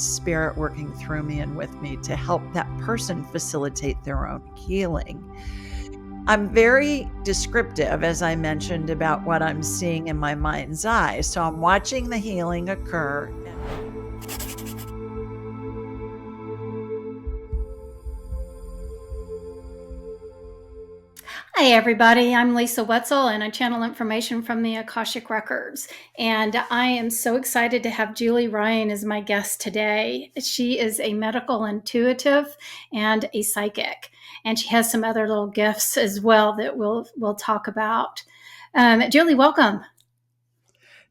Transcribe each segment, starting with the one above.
spirit working through me and with me to help that person facilitate their own healing. I'm very descriptive, as I mentioned, about what I'm seeing in my mind's eye. So I'm watching the healing occur. Hi, everybody. I'm Lisa Wetsel, and I channel information from the Akashic Records. And I am so excited to have Julie Ryan as my guest today. She is a medical intuitive and a psychic, and she has some other little gifts as well that we'll talk about. Julie, welcome.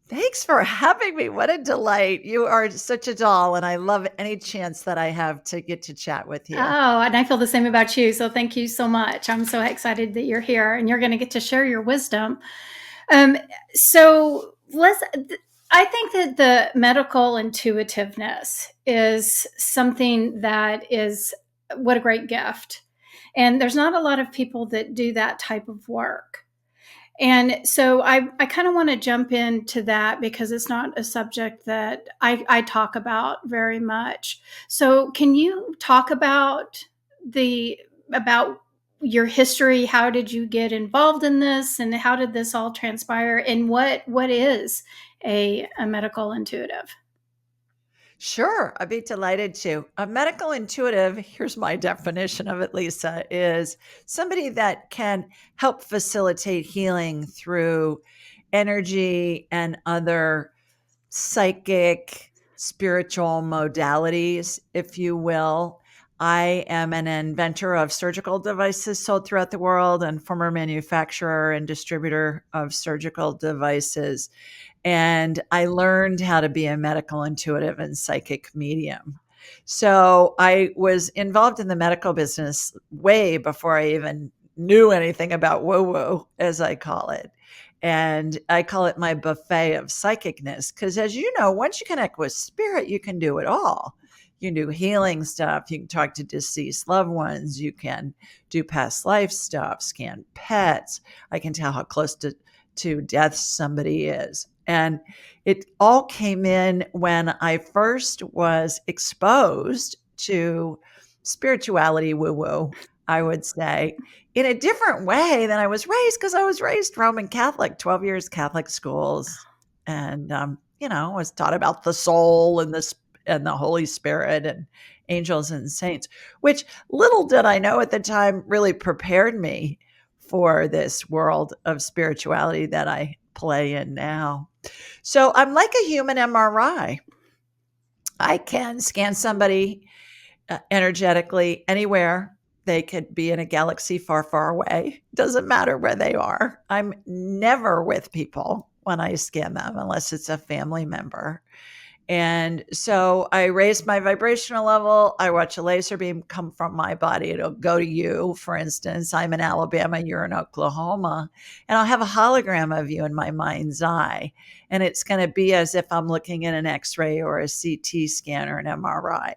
Thanks for having me. What a delight. You are such a doll, and I love any chance that I have to get to chat with you. Oh, and I feel the same about you. So thank you so much. I'm so excited that you're here and you're going to get to share your wisdom. So I think that the medical intuitiveness is something that is what a great gift. And there's not a lot of people that do that type of work. And so I kind of want to jump into that because it's not a subject that I talk about very much. So can you talk about about your history? How did you get involved in this, and how did this all transpire? And what is a medical intuitive? Sure, I'd be delighted to. A medical intuitive, here's my definition of it, Lisa, is somebody that can help facilitate healing through energy and other psychic, spiritual modalities, if you will. I am an inventor of surgical devices sold throughout the world and former manufacturer and distributor of surgical devices. And I learned how to be a medical intuitive and psychic medium. So I was involved in the medical business way before I even knew anything about woo woo, as I call it. And I call it my buffet of psychicness. Because as you know, once you connect with spirit, you can do it all. You can do healing stuff. You can talk to deceased loved ones. You can do past life stuff, scan pets. I can tell how close to death somebody is. And it all came in when I first was exposed to spirituality, woo woo, I would say, in a different way than I was raised, because I was raised Roman Catholic, 12 years Catholic schools, and was taught about the soul and the Holy Spirit and angels and saints, which little did I know at the time really prepared me for this world of spirituality that I play in now. So I'm like a human MRI. I can scan somebody energetically anywhere. They could be in a galaxy far, far away. Doesn't matter where they are. I'm never with people when I scan them unless it's a family member. And so I raise my vibrational level. I watch a laser beam come from my body. It'll go to you. For instance, I'm in Alabama, you're in Oklahoma, and I'll have a hologram of you in my mind's eye. And it's going to be as if I'm looking at an X-ray or a CT scan or an MRI.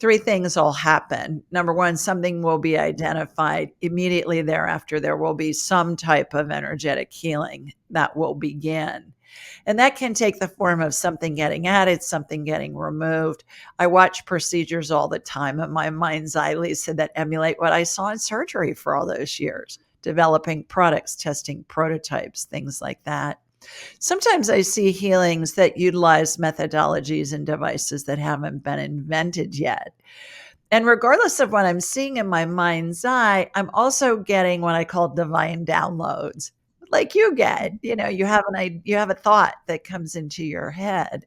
Three things will happen. Number one, something will be identified. Immediately thereafter, there will be some type of energetic healing that will begin. And that can take the form of something getting added, something getting removed. I watch procedures all the time in my mind's eye, Lisa, that emulate what I saw in surgery for all those years, developing products, testing prototypes, things like that. Sometimes I see healings that utilize methodologies and devices that haven't been invented yet. And regardless of what I'm seeing in my mind's eye, I'm also getting what I call divine downloads. Like you get, you have a thought that comes into your head.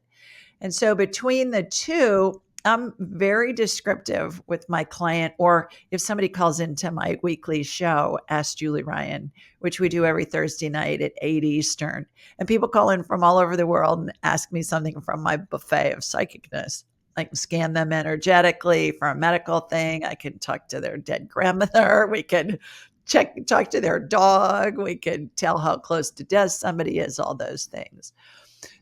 And so between the two, I'm very descriptive with my client, or if somebody calls into my weekly show, Ask Julie Ryan, which we do every Thursday night at 8 Eastern. And people call in from all over the world and ask me something from my buffet of psychicness. I can scan them energetically for a medical thing. I can talk to their dead grandmother. We can talk to their dog. We can tell how close to death somebody is, all those things.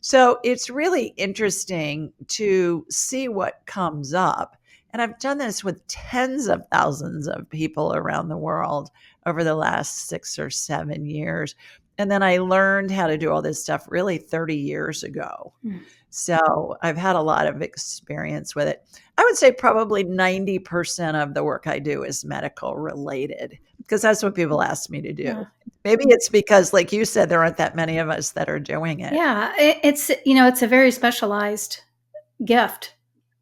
So it's really interesting to see what comes up. And I've done this with tens of thousands of people around the world over the last 6 or 7 years. And then I learned how to do all this stuff really 30 years ago. So I've had a lot of experience with it. I would say probably 90% of the work I do is medical related because that's what people ask me to do. Yeah. Maybe it's because, like you said, there aren't that many of us that are doing it. Yeah, it's it's a very specialized gift,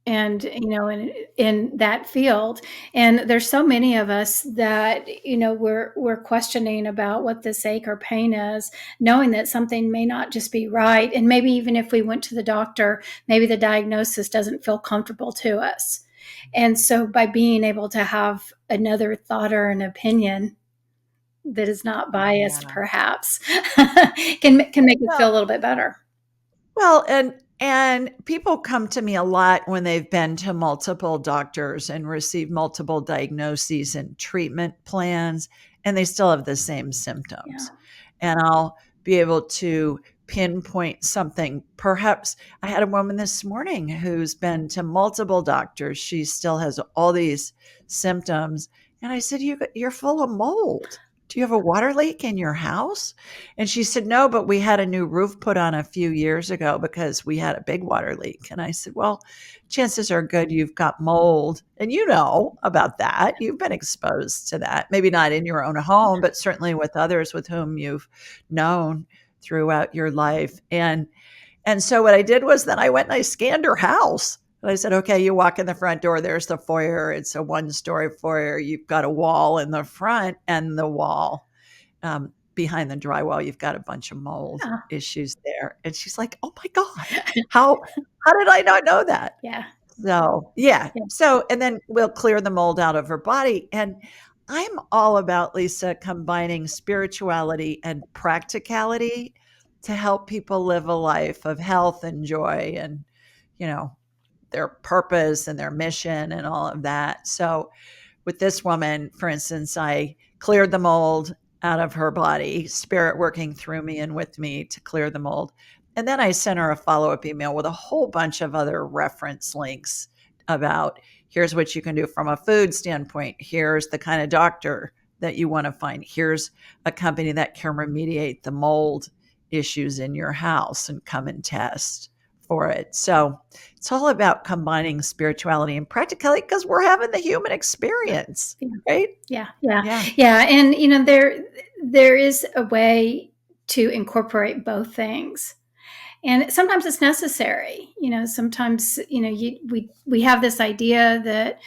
and in that field, and there's so many of us that we're questioning about what this ache or pain is, knowing that something may not just be right, and maybe even if we went to the doctor, maybe the diagnosis doesn't feel comfortable to us. And so by being able to have another thought or an opinion that is not biased, Yeah. perhaps, can make us Well, feel a little bit better. well, and people come to me a lot when they've been to multiple doctors and received multiple diagnoses and treatment plans, and they still have the same Yeah. symptoms. And I'll be able to pinpoint something. Perhaps I had a woman this morning who's been to multiple doctors. She still has all these symptoms. And I said, You're full of mold. Do you have a water leak in your house? And she said, No, but we had a new roof put on a few years ago because we had a big water leak. And I said, Well, chances are good you've got mold. And you know about that. You've been exposed to that. Maybe not in your own home, but certainly with others with whom you've known throughout your life. And so what I did was then I went and I scanned her house. And I said, okay, you walk in the front door, there's the foyer. It's a one-story foyer. You've got a wall in the front, and the wall behind the drywall, you've got a bunch of mold Yeah. issues there. And she's like, oh my God, how how did I not know that? Yeah. So, yeah. Yeah. So, and then we'll clear the mold out of her body. And I'm all about, Lisa, combining spirituality and practicality to help people live a life of health and joy and, you know, their purpose and their mission and all of that. So, with this woman, for instance, I cleared the mold out of her body, spirit working through me and with me to clear the mold. And then I sent her a follow up email with a whole bunch of other reference links about here's what you can do from a food standpoint. Here's the kind of doctor that you want to find. Here's a company that can remediate the mold issues in your house and come and test for it. So it's all about combining spirituality and practicality because we're having the human experience, Yeah. right? Yeah. Yeah. Yeah. Yeah. And there is a way to incorporate both things. And sometimes it's necessary. Sometimes, we have this idea that,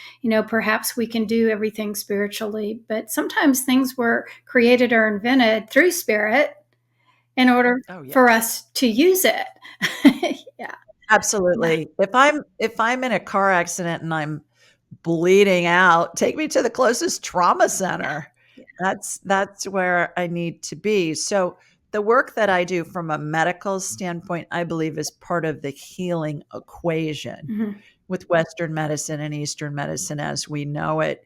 perhaps we can do everything spiritually, but sometimes things were created or invented through spirit in order Oh yeah. for us to use it. Yeah. Yeah. Absolutely. If I'm in a car accident and I'm bleeding out, take me to the closest trauma Yeah. center. Yeah. That's where I need to be. So the work that I do from a medical standpoint, I believe is part of the healing equation Mhm. with Western medicine and Eastern medicine as we know it.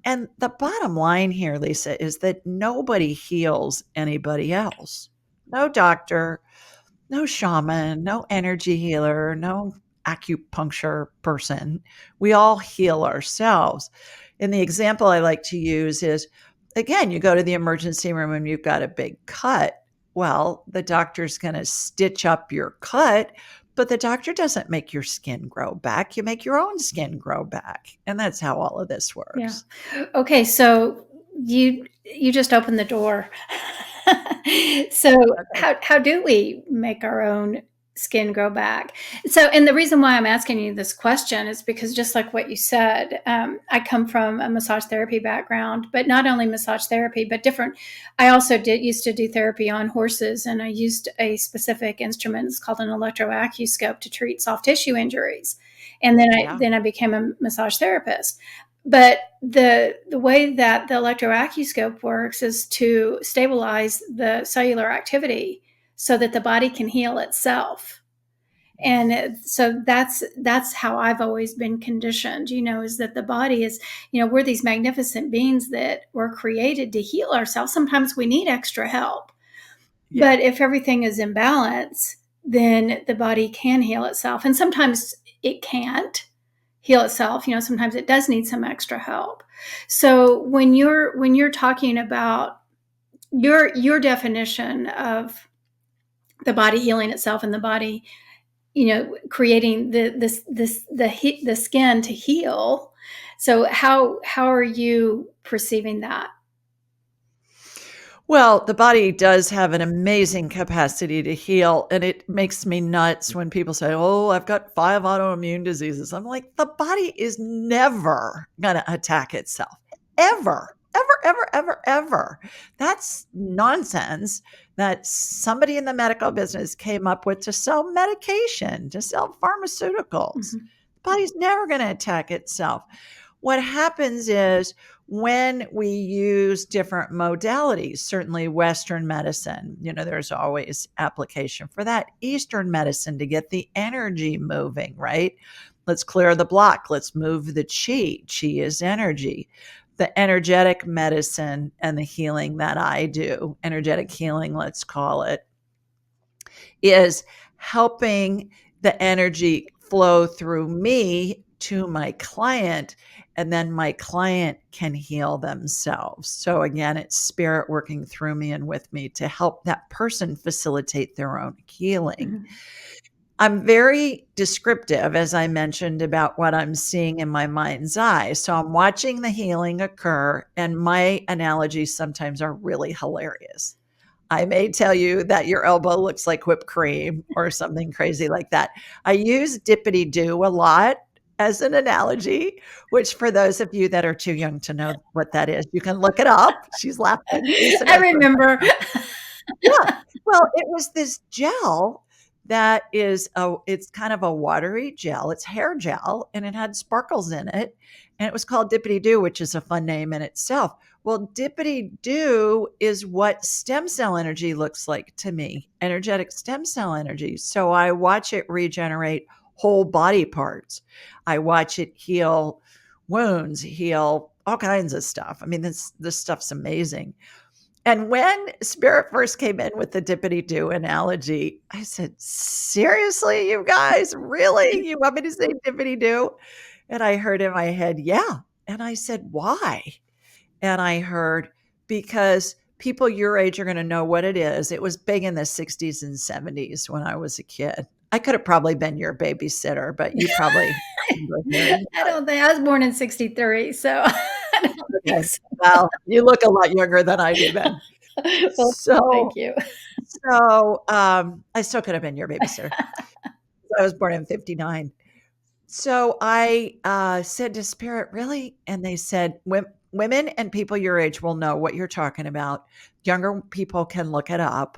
And the bottom line here, Lisa, is that nobody heals anybody else. No doctor, no shaman, no energy healer, no acupuncture person. We all heal ourselves. And the example I like to use is again, you go to the emergency room and you've got a big cut. Well, the doctor's going to stitch up your cut, but the doctor doesn't make your skin grow back. You make your own skin grow back. And that's how all of this Yeah. works. Okay. So you just opened the door. So Okay. how do we make our own skin grow back? So, and the reason why I'm asking you this question is because just like what you said, I come from a massage therapy background, but not only massage therapy, but different. I also used to do therapy on horses, and I used a specific instrument. It's called an electroacuoscope to treat soft tissue injuries. And then I Yeah. then I became a massage therapist. But the way that the electroacuoscope works is to stabilize the cellular activity so that the body can heal itself. And so that's how I've always been conditioned, is that the body is, we're these magnificent beings that were created to heal ourselves. Sometimes we need extra help. Yeah. But if everything is in balance, then the body can heal itself. And sometimes it can't heal itself. Sometimes it does need some extra help. So when you're talking about your definition of the body healing itself and the body creating the skin to heal. So how are you perceiving that? Well, the body does have an amazing capacity to heal, and it makes me nuts when people say, "Oh, I've got 5 autoimmune diseases." I'm like, "The body is never gonna attack itself. Ever. Ever, ever, ever, ever." That's nonsense that somebody in the medical business came up with to sell medication, to sell pharmaceuticals. Mhm. The body's never gonna attack itself. What happens is when we use different modalities, certainly Western medicine, there's always application for that. Eastern medicine to get the energy moving, right? Let's clear the block. Let's move the chi. Chi is energy. The energetic medicine and the healing that I do, energetic healing, let's call it, is helping the energy flow through me to my client, and then my client can heal themselves. So again, it's spirit working through me and with me to help that person facilitate their own healing. Mhm. I'm very descriptive, as I mentioned, about what I'm seeing in my mind's eye. So I'm watching the healing occur, and my analogies sometimes are really hilarious. I may tell you that your elbow looks like whipped cream or something crazy like that. I use dippity do a lot as an analogy, which for those of you that are too young to know what that is, you can look it up. She's laughing. Lisa I knows what I'm remember. talking about. Yeah. Well, it was this gel that it's kind of a watery gel. It's hair gel and it had sparkles in it. And it was called Dippity Doo, which is a fun name in itself. Well, Dippity Doo is what stem cell energy looks like to me, energetic stem cell energy. So I watch it regenerate whole body parts. I watch it heal wounds, heal all kinds of stuff. I mean, this stuff's amazing. And when Spirit first came in with the dippity do analogy, I said, "Seriously, you guys? Really? You want me to say dippity do?" And I heard in my head, "Yeah." And I said, "Why?" And I heard, "Because people your age are going to know what it is." It was big in the 60s and 70s when I was a kid. I could have probably been your babysitter, but you probably remember hearing I that. don't think I was born in '63, so I don't think Okay. so. Well, you look a lot younger than I do then. Well, thank So you. I still could have been your babysitter. I was born in '59. So I, said to Spirit, "Really?" And they said, Women and people your age will know what you're talking about. Younger people can look it up,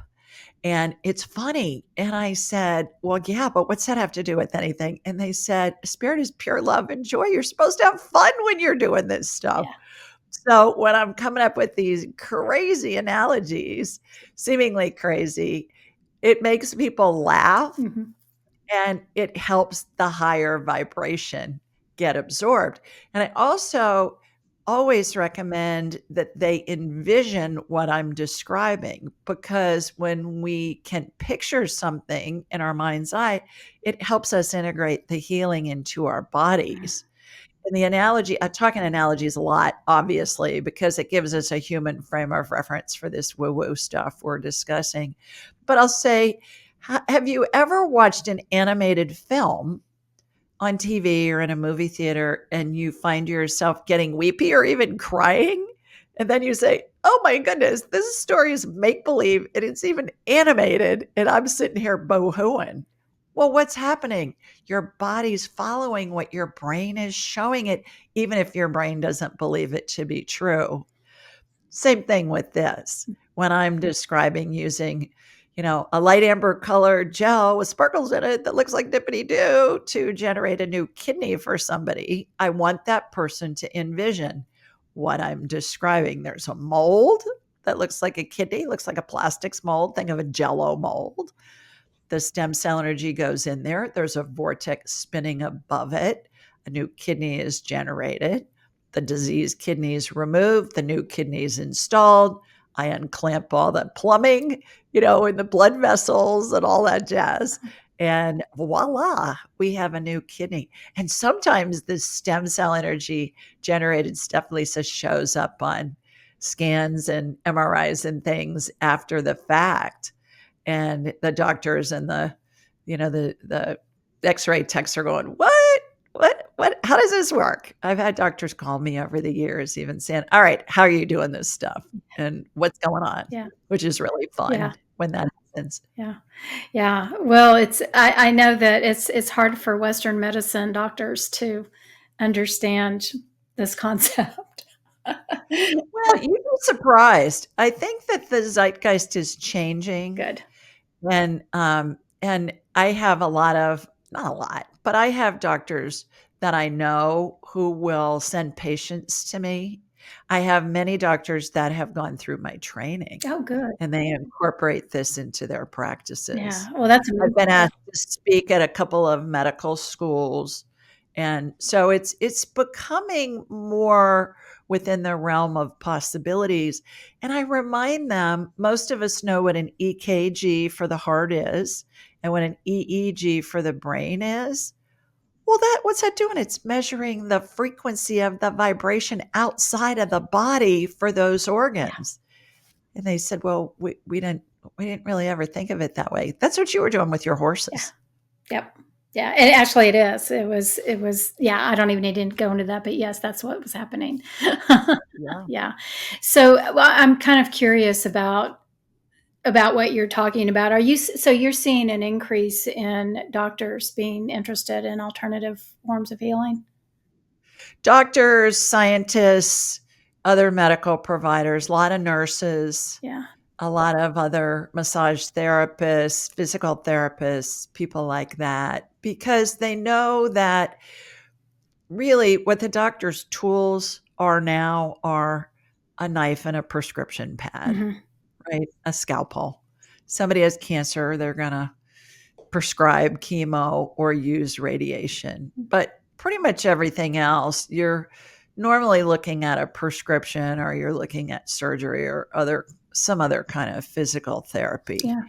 and it's funny." And I said, "Well, yeah, but what's that have to do with anything?" And they said, "Spirit is pure love and joy. You're supposed to have fun when you're doing this stuff." Yeah. So when I'm coming up with these crazy analogies, seemingly crazy, it makes people laugh Mhm. and it helps the higher vibration get absorbed. And I also always recommend that they envision what I'm describing, because when we can picture something in our mind's eye, it helps us integrate the healing into our bodies. And the analogy, I talk in analogies a lot, obviously, because it gives us a human frame of reference for this woo woo stuff we're discussing. But I'll say, have you ever watched an animated film on TV or in a movie theater and you find yourself getting weepy or even crying? And then you say, "Oh my goodness, this story is make believe and it's even animated." And I'm sitting here boo hooing. Well, what's happening? Your body's following what your brain is showing it, even if your brain doesn't believe it to be true. Same thing with this. When I'm describing using, a light amber colored gel with sparkles in it that looks like dippity doo to generate a new kidney for somebody, I want that person to envision what I'm describing. There's a mold that looks like a kidney, looks like a plastics mold. Think of a jello mold. The stem cell energy goes in there. There's a vortex spinning above it. A new kidney is generated. The diseased kidney is removed. The new kidney is installed. I unclamp all the plumbing, in the blood vessels and all that jazz. And voila, we have a new kidney. And sometimes this stem cell energy generated stuff, Lisa, shows up on scans and MRIs and things after the fact, and the doctors and the X-ray techs are going, what? What? How does this work? I've had doctors call me over the years, even saying, all right, how are you doing this stuff? And what's going on? Yeah. Which is really Yeah. fun when that happens. Yeah. Yeah. Well, I know that it's hard for Western medicine doctors to understand this concept. Well, you'd be surprised. I think that the zeitgeist is changing. Good. And I have a lot of, not a lot, but I have doctors that I know who will send patients to me. I have many doctors that have gone through my training Oh, good. and they incorporate this into their Yeah. practices. Well, that's I've been amazing. asked to speak at a couple of medical schools, and so it's becoming more within the realm of possibilities. And I remind them, most of us know what an EKG for the heart is and what an EEG for the brain is. Well, that what's that doing? It's measuring the frequency of the vibration outside of the body for those Yeah. organs. And they said, "Well, we didn't really ever think of it that way." That's what you were doing with your Yeah. horses. Yep. Yeah. And actually, it is. It was. Yeah. I don't even need to go into that, but yes, that's what was happening. Yeah. Yeah. So, well, I'm kind of curious about what you're talking about. So you're seeing an increase in doctors being interested in alternative forms of healing? Doctors, scientists, other medical providers, a lot of nurses, Yeah. a lot of other massage therapists, physical therapists, people like that, because they know that really what the doctor's tools are now are a knife and a prescription pad, Hmm. right? A scalpel. Somebody has cancer, they're going to prescribe chemo or use radiation. But pretty much everything else, you're normally looking at a prescription or you're looking at surgery or some other kind of physical therapy. Yeah.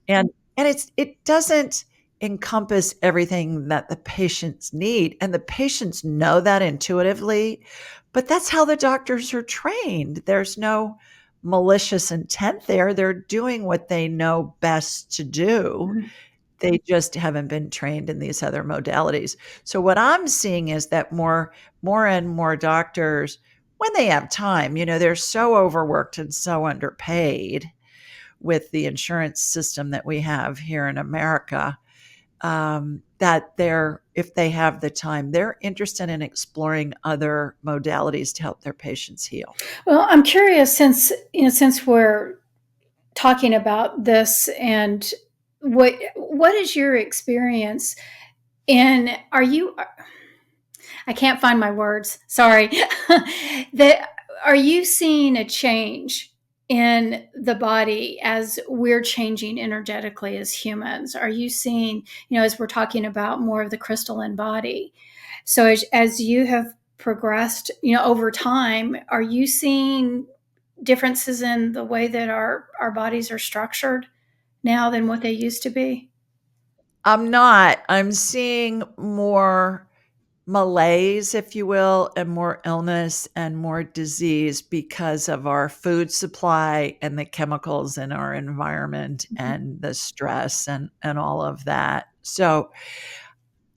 And it doesn't encompass everything that the patients need. And the patients know that intuitively, but that's how the doctors are trained. There's no malicious intent there. They're doing what they know best to do. Mhm. They just haven't been trained in these other modalities. So what I'm seeing is that more and more doctors, when they have time, they're so overworked and so underpaid with the insurance system that we have here in America, that if they have the time, they're interested in exploring other modalities to help their patients heal. Well, I'm curious since we're talking about this, and what is your experience in are you I can't find my words. Sorry. that Are you seeing a change in the body as we're changing energetically as humans? Are you seeing, as we're talking about more of the crystalline body? So as you have progressed, over time, are you seeing differences in the way that our bodies are structured now than what they used to be? I'm not. I'm seeing more malaise, if you will, and more illness and more disease because of our food supply and the chemicals in our environment Mhm. and the stress and all of that. So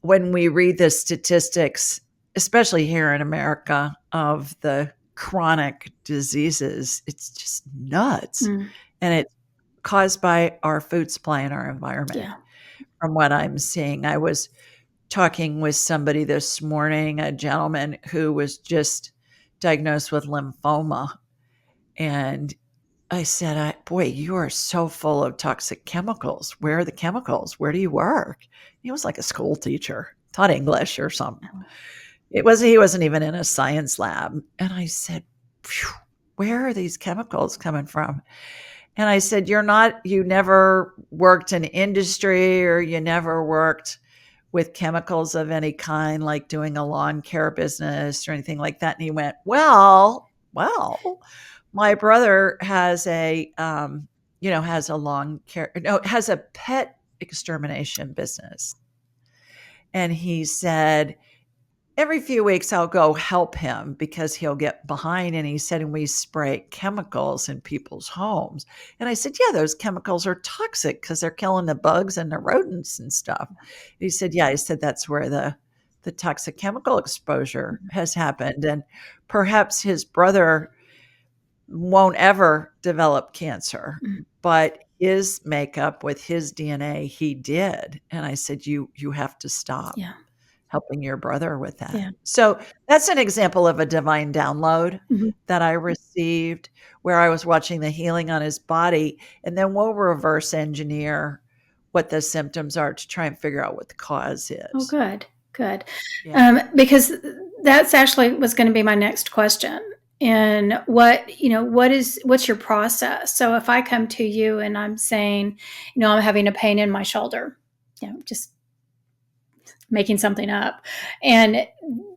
when we read the statistics, especially here in America, of the chronic diseases, it's just nuts. Mm, And it's caused by our food supply and our environment. yeah. From what I'm seeing, I was talking with somebody this morning, a gentleman who was just diagnosed with lymphoma. And I said, boy, you are so full of toxic chemicals. Where are the chemicals? Where do you work? He was like a school teacher, taught English or something. He wasn't even in a science lab. And I said, "Phew, where are these chemicals coming from?" And I said, you never worked in industry or you never worked with chemicals of any kind, like doing a lawn care business or anything like that. And he went, well, my brother has a lawn care, no, has a pet extermination business. And he said, every few weeks I'll go help him because he'll get behind. And he said, and we spray chemicals in people's homes. And I said, yeah, those chemicals are toxic because they're killing the bugs and the rodents and stuff. And he said, yeah, he said that's where the toxic chemical exposure has happened. And perhaps his brother won't ever develop cancer, Mm. but his makeup with his DNA, he did. And I said, you have to stop Yeah. helping your brother with that. Yeah. So that's an example of a divine download Mhm. that I received where I was watching the healing on his body, and then we'll reverse engineer what the symptoms are to try and figure out what the cause Oh, is. good. Good. Yeah. Because that's actually was going to be my next question. And what's your process? So if I come to you and I'm saying, I'm having a pain in my shoulder, just making something up. And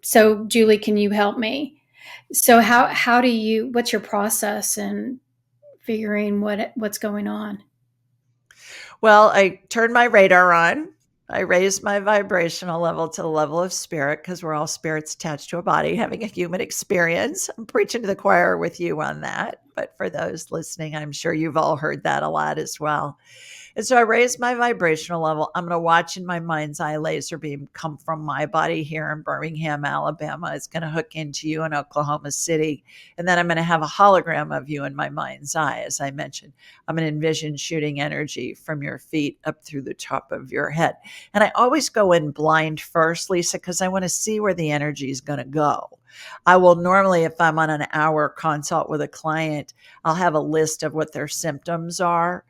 so, Julie, can you help me? So how do you, what's your process in figuring what's going on? Well, I turned my radar on. I raised my vibrational level to the level of spirit because we're all spirits attached to a body having a human experience. I'm preaching to the choir with you on that. But for those listening, I'm sure you've all heard that a lot as well. And so I raised my vibrational level. I'm going to watch in my mind's eye laser beam come from my body here in Birmingham, Alabama. It's going to hook into you in Oklahoma City. And then I'm going to have a hologram of you in my mind's eye. As I mentioned, I'm going to envision shooting energy from your feet up through the top of your head. And I always go in blind first, Lisa, because I want to see where the energy is going to go. I will normally, if I'm on an hour consult with a client, I'll have a list of what their symptoms are.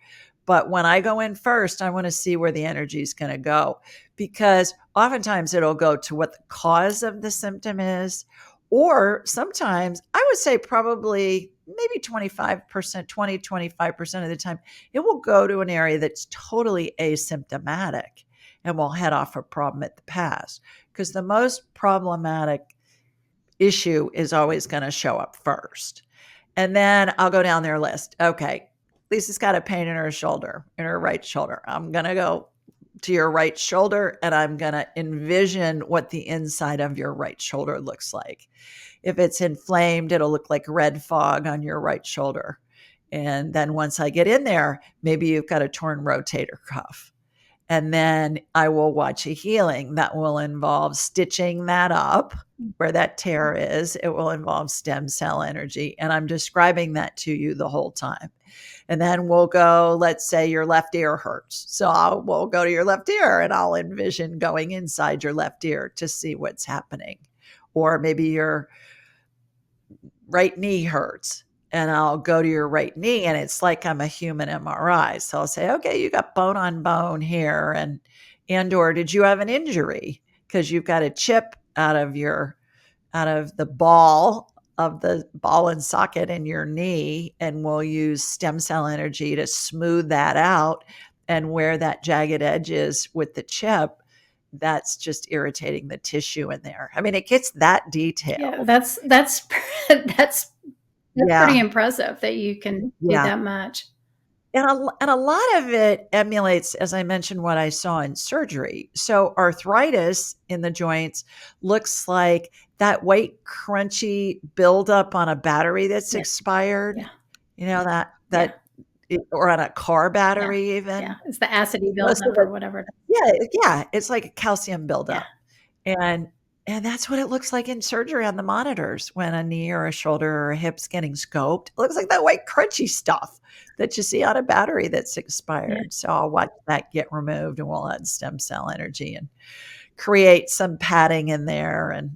But when I go in first, I want to see where the energy is going to go, because oftentimes it'll go to what the cause of the symptom is. Or sometimes I would say probably maybe 25%, 25% of the time, it will go to an area that's totally asymptomatic and will head off a problem at the past. Because the most problematic issue is always going to show up first. And then I'll go down their list. Okay, Lisa's got a pain in her shoulder, in her right shoulder. I'm going to go to your right shoulder and I'm going to envision what the inside of your right shoulder looks like. If it's inflamed, it'll look like red fog on your right shoulder. And then once I get in there, maybe you've got a torn rotator cuff. And then I will watch a healing that will involve stitching that up where that tear is. It will involve stem cell energy. And I'm describing that to you the whole time. And then we'll go, let's say your left ear hurts. So we'll go to your left ear and I'll envision going inside your left ear to see what's happening. Or maybe your right knee hurts and I'll go to your right knee and it's like I'm a human MRI. So I'll say, okay, you got bone on bone here or did you have an injury? Because you've got a chip out of the ball of the ball and socket in your knee, and we'll use stem cell energy to smooth that out. And where that jagged edge is with the chip, that's just irritating the tissue in there. I mean, it gets that Yeah, detailed. that's pretty Yeah. impressive that you can do Yeah. that much. And a lot of it emulates, as I mentioned, what I saw in surgery. So arthritis in the joints looks like that white, crunchy buildup on a battery that's Yeah, expired. yeah, You know, yeah, or on a car yeah, battery yeah. even. It's the acidy Most of buildup it, or whatever. yeah, it's like a calcium Yeah, buildup. And and that's what it looks like in surgery on the monitors when a knee or a shoulder or a hip's getting scoped. It looks like that white crunchy stuff that you see on a battery that's yeah, expired. So I'll watch that get removed and we'll add stem cell energy and create some padding in there. And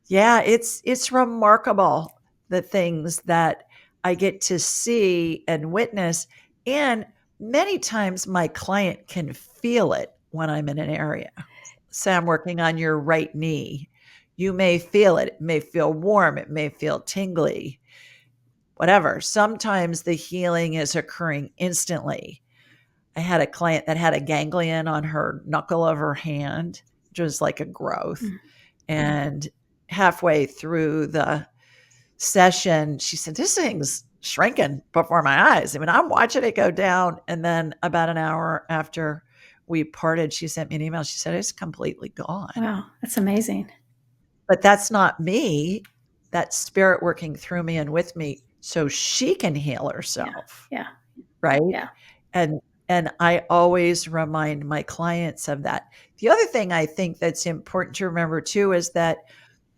yeah, it's remarkable the things that I get to see and witness. And many times my client can feel it when I'm in an area. Say I'm working on your right knee. You may feel it. It may feel warm. It may feel tingly, whatever. Sometimes the healing is occurring instantly. I had a client that had a ganglion on her knuckle of her hand, which was like a growth. mm, And halfway through the session, she said, this thing's shrinking before my eyes. I mean, I'm watching it go down. And then about an hour after we parted, she sent me an email. She said, it's completely gone. wow, that's amazing. but that's not me. That's spirit working through me and with me so she can heal Yeah. herself, Yeah. right? Yeah. And I always remind my clients of that. The other thing I think that's important to remember too is that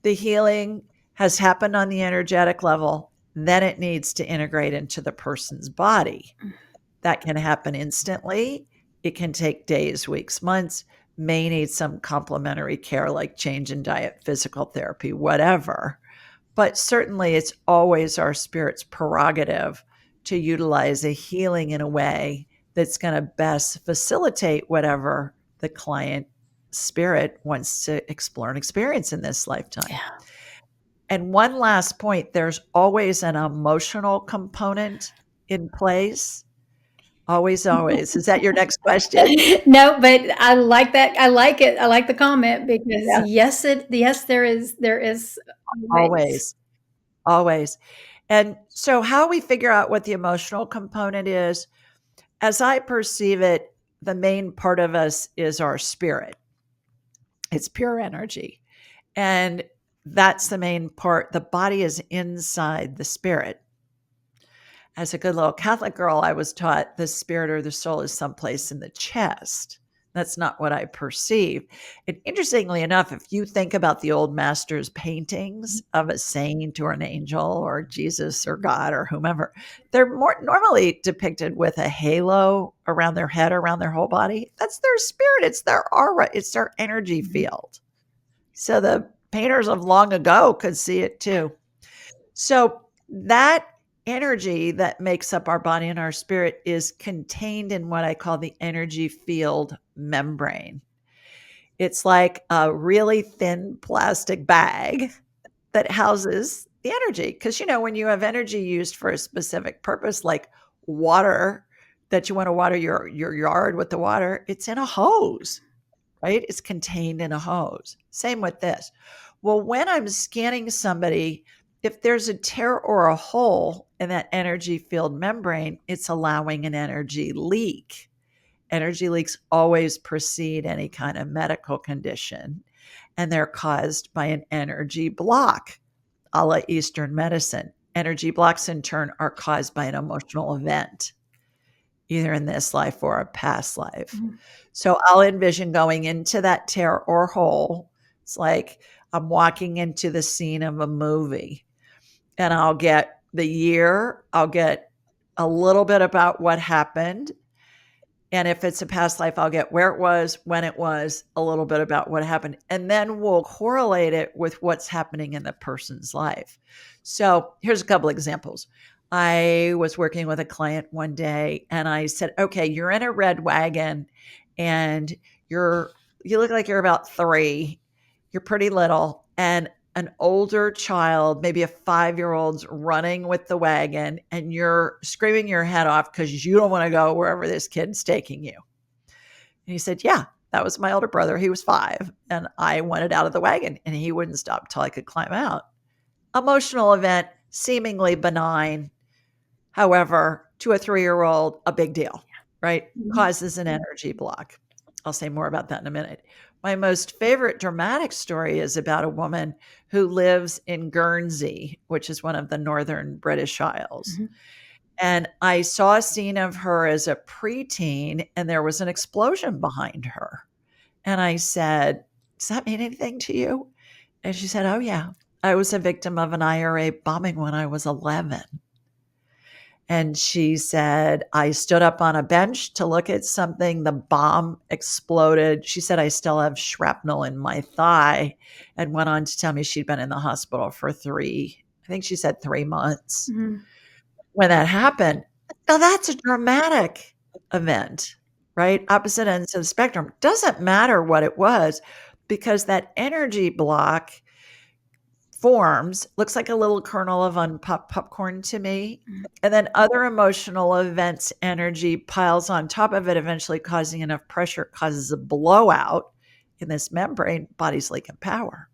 the healing has happened on the energetic level, then it needs to integrate into the person's body. That can happen instantly. It can take days, weeks, months, may need some complementary care like change in diet, physical therapy, whatever. But certainly it's always our spirit's prerogative to utilize a healing in a way that's going to best facilitate whatever the client spirit wants to explore and experience in this lifetime. Yeah. And one last point, there's always an emotional component in place. Always, always. Is that your next question? No, but I like that. I like it. I like the comment because Yeah, yes, there is always. always, always. And so, how we figure out what the emotional component is, as I perceive it, the main part of us is our spirit. It's pure energy. And that's the main part. The body is inside the spirit. As a good little Catholic girl, I was taught the spirit or the soul is someplace in the chest. That's not what I perceive. And interestingly enough, if you think about the old masters' paintings of a saint or an angel or Jesus or God or whomever, they're more normally depicted with a halo around their head, around their whole body. That's their spirit. It's their aura. It's their energy field. So the painters of long ago could see it too. So that energy that makes up our body and our spirit is contained in what I call the energy field membrane. It's like a really thin plastic bag that houses the energy. Because, when you have energy used for a specific purpose, like water, that you want to water your yard with the water, it's in a hose, right? It's contained in a hose. Same with this. Well, when I'm scanning somebody, if there's a tear or a hole in that energy field membrane, it's allowing an energy leak. Energy leaks always precede any kind of medical condition, and they're caused by an energy block, a la Eastern medicine. Energy blocks, in turn, are caused by an emotional event, either in this life or a past life. Mhm. So I'll envision going into that tear or hole. It's like I'm walking into the scene of a movie, and I'll get the year, I'll get a little bit about what happened. And if it's a past life, I'll get where it was, when it was, a little bit about what happened. And then we'll correlate it with what's happening in the person's life. So here's a couple examples. I was working with a client one day and I said, okay, you're in a red wagon and you look like you're about 3. You're pretty little. And an older child, maybe a 5-year-old's running with the wagon and you're screaming your head off because you don't want to go wherever this kid's taking you. And he said, yeah, that was my older brother. He was 5 and I wanted out of the wagon and he wouldn't stop till I could climb out. Emotional event, seemingly benign. However, to a 3-year-old, a big deal, right? Mhm. Causes an energy block. I'll say more about that in a minute. My most favorite dramatic story is about a woman who lives in Guernsey, which is one of the northern British Isles. Mhm. And I saw a scene of her as a preteen, and there was an explosion behind her. And I said, does that mean anything to you? And she said, oh, yeah. I was a victim of an IRA bombing when I was 11. And she said, I stood up on a bench to look at something. The bomb exploded. She said, I still have shrapnel in my thigh, and went on to tell me she'd been in the hospital for I think she said 3 months Mhm. when that happened. Now that's a dramatic event, right? Opposite ends of the spectrum. Doesn't matter what it was because that energy block forms, looks like a little kernel of unpopped popcorn to me. Mhm. And then other emotional events, energy piles on top of it, eventually causing enough pressure, causes a blowout in this membrane, body's leaking power.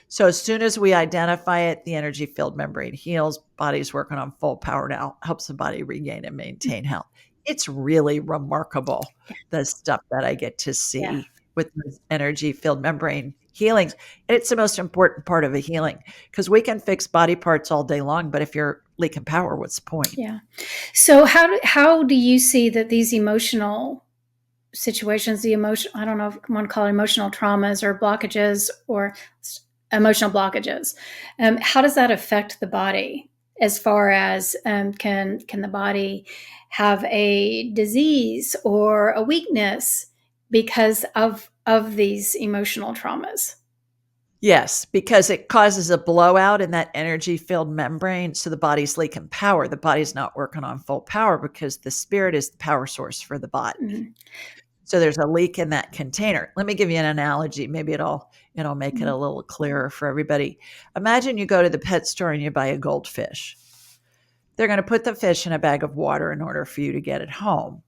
So as soon as we identify it, the energy field membrane heals, body's working on full power now, helps the body regain and maintain health. It's really remarkable, the stuff that I get to Yeah. see with those energy field membrane healings. And it's the most important part of a healing because we can fix body parts all day long, but if you're leaking power, what's the point? Yeah. So how do you see that these emotional situations, the emotion, I don't know if you want to call it emotional traumas or blockages or emotional blockages, how does that affect the body as far as can the body have a disease or a weakness because of these emotional traumas? Yes, because it causes a blowout in that energy field membrane. So the body's leaking power. The body's not working on full power because the spirit is the power source for the body. Mm-hmm. So there's a leak in that container. Let me give you an analogy. Maybe it'll make it a little clearer for everybody. Imagine you go to the pet store and you buy a goldfish. They're going to put the fish in a bag of water in order for you to get it home.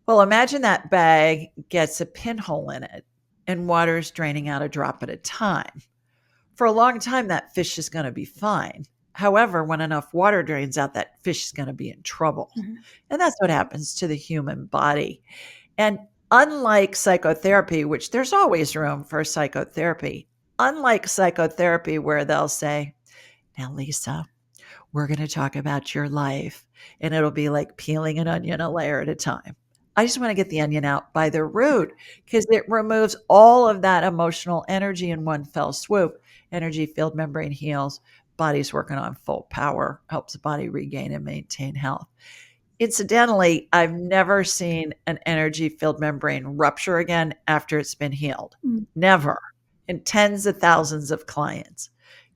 Well, imagine that bag gets a pinhole in it and water's draining out a drop at a time. For a long time, that fish is going to be fine. However, when enough water drains out, that fish is going to be in trouble. Mm-hmm. And that's what happens to the human body. And unlike psychotherapy, which there's always room for psychotherapy, unlike psychotherapy, where they'll say, now, Lisa, we're going to talk about your life. And it'll be like peeling an onion a layer at a time. I just want to get the onion out by the root because it removes all of that emotional energy in one fell swoop. Energy field membrane heals, body's working on full power, helps the body regain and maintain health. Incidentally, I've never seen an energy field membrane rupture again after it's been healed. Mm-hmm. Never. In tens of thousands of clients.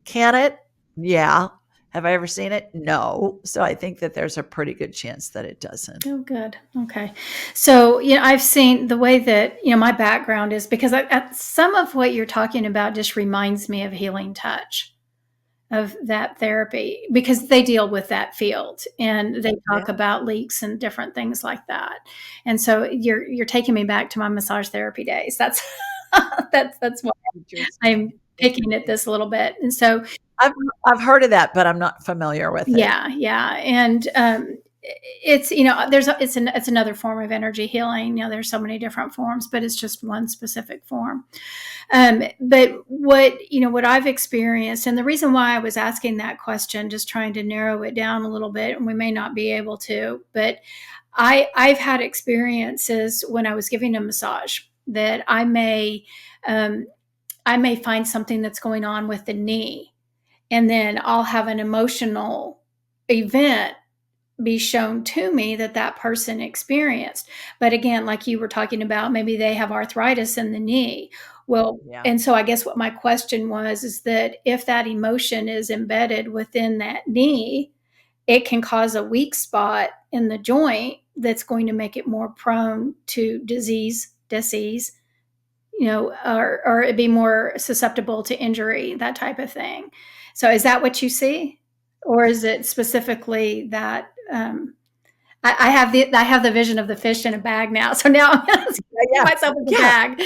Can it? Yeah. Have I ever seen it? No. So I think that there's a pretty good chance that it doesn't. Oh, good. Okay. So, I've seen the way that, my background is because some of what you're talking about just reminds me of healing touch, of that therapy, because they deal with that field and they talk about leaks and different things like that. And so you're taking me back to my massage therapy days. That's that's why I'm picking at this a little bit. And so I've heard of that, but I'm not familiar with it. Yeah. And it's it's another form of energy healing. There's so many different forms, but it's just one specific form. But what I've experienced, and the reason why I was asking that question, just trying to narrow it down a little bit, and we may not be able to, but I've had experiences when I was giving a massage that I may find something that's going on with the knee. And then I'll have an emotional event be shown to me that person experienced. But again, like you were talking about, maybe they have arthritis in the knee. Well, and so I guess what my question was is that if that emotion is embedded within that knee, it can cause a weak spot in the joint that's going to make it more prone to disease, or it'd be more susceptible to injury, that type of thing. So is that what you see? Or is it specifically that I have the vision of the fish in a bag now. So now I'm going to get myself in the bag.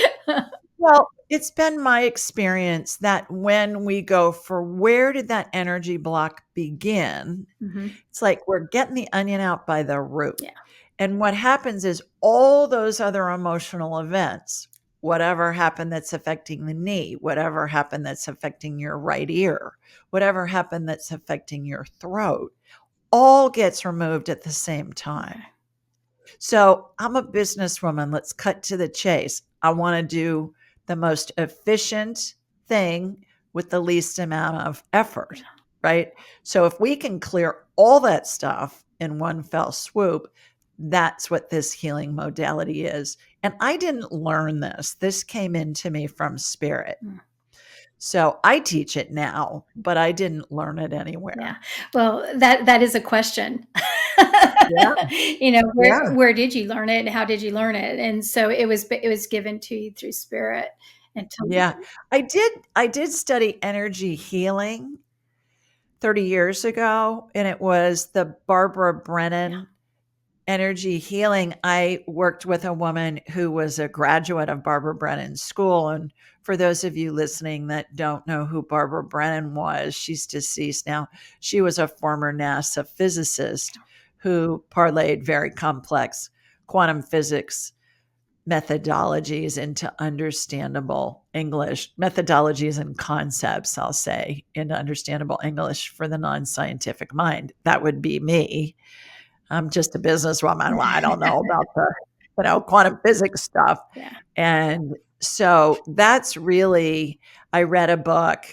Well, it's been my experience that when we go for where did that energy block begin, it's like we're getting the onion out by the root. Yeah. And what happens is all those other emotional events, whatever happened that's affecting the knee, whatever happened that's affecting your right ear, whatever happened that's affecting your throat, all gets removed at the same time. So I'm a businesswoman. Let's cut to the chase. I want to do the most efficient thing with the least amount of effort, right? So if we can clear all that stuff in one fell swoop, that's what this healing modality is. And I didn't learn this. This came into me from spirit. So I teach it now, but I didn't learn it anywhere. Yeah. Well, that is a question. Where did you learn it and how did you learn it? And so it was given to you through spirit. I did study energy healing 30 years ago, and it was the Barbara Brennan energy healing. I worked with a woman who was a graduate of Barbara Brennan's school. And for those of you listening that don't know who Barbara Brennan was, she's deceased now. She was a former NASA physicist who parlayed very complex quantum physics methodologies into understandable English, methodologies and concepts, I'll say, into understandable English for the non-scientific mind. That would be me. I'm just a businesswoman. Well, I don't know about the, quantum physics stuff. Yeah. And so that's really, I read a book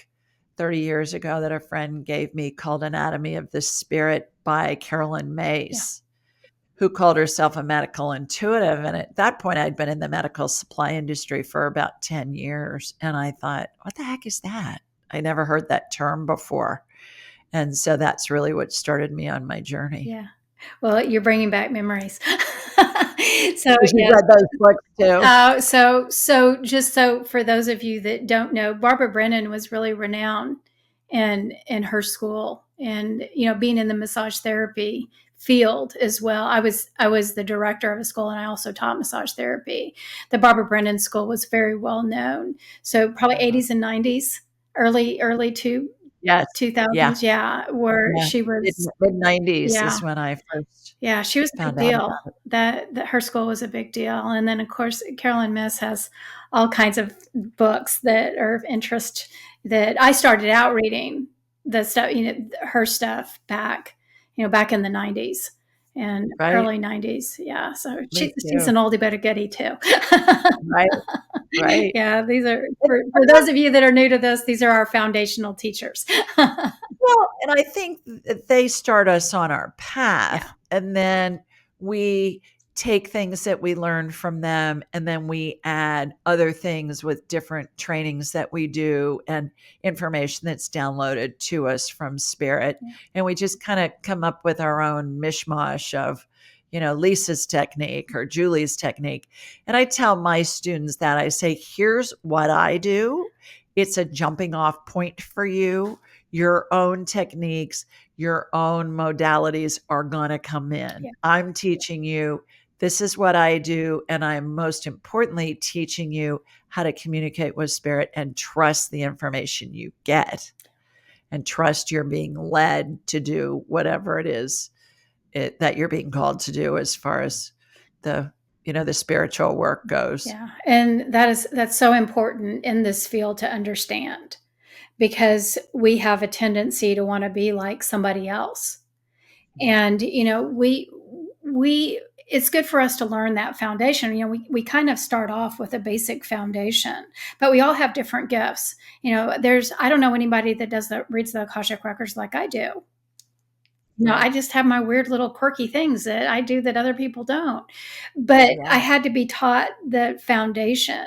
30 years ago that a friend gave me called Anatomy of the Spirit by Carolyn Mace, who called herself a medical intuitive. And at that point, I'd been in the medical supply industry for about 10 years. And I thought, what the heck is that? I never heard that term before. And so that's really what started me on my journey. Yeah. Well, you're bringing back memories. So You read those books too. So just so for those of you that don't know, Barbara Brennan was really renowned in her school, and being in the massage therapy field as well. I was the director of a school, and I also taught massage therapy. The Barbara Brennan School was very well known. So probably 80s and 90s, early to Yes. 2000s, where she was mid 90s is when I first she was a big deal. That her school was a big deal. And then of course Carolyn Miss has all kinds of books that are of interest that I started out reading the stuff, her stuff back in the 90s and early 90s. Yeah. So she's an oldie but a goodie too. Right. Yeah, these are for those of you that are new to this, these are our foundational teachers. Well, and I think they start us on our path, and then we take things that we learn from them, and then we add other things with different trainings that we do and information that's downloaded to us from spirit. And we just kind of come up with our own mishmash of, Lisa's technique or Julie's technique. And I tell my students that I say, here's what I do. It's a jumping off point for you. Your own techniques, your own modalities are going to come in. I'm teaching you, this is what I do. And I'm most importantly teaching you how to communicate with spirit and trust the information you get and trust you're being led to do whatever it is that you're being called to do as far as the spiritual work goes. Yeah. And that's so important in this field to understand, because we have a tendency to want to be like somebody else. And, it's good for us to learn that foundation. We kind of start off with a basic foundation, but we all have different gifts. I don't know anybody that reads the Akashic records like I do. I just have my weird little quirky things that I do that other people don't. But I had to be taught the foundation.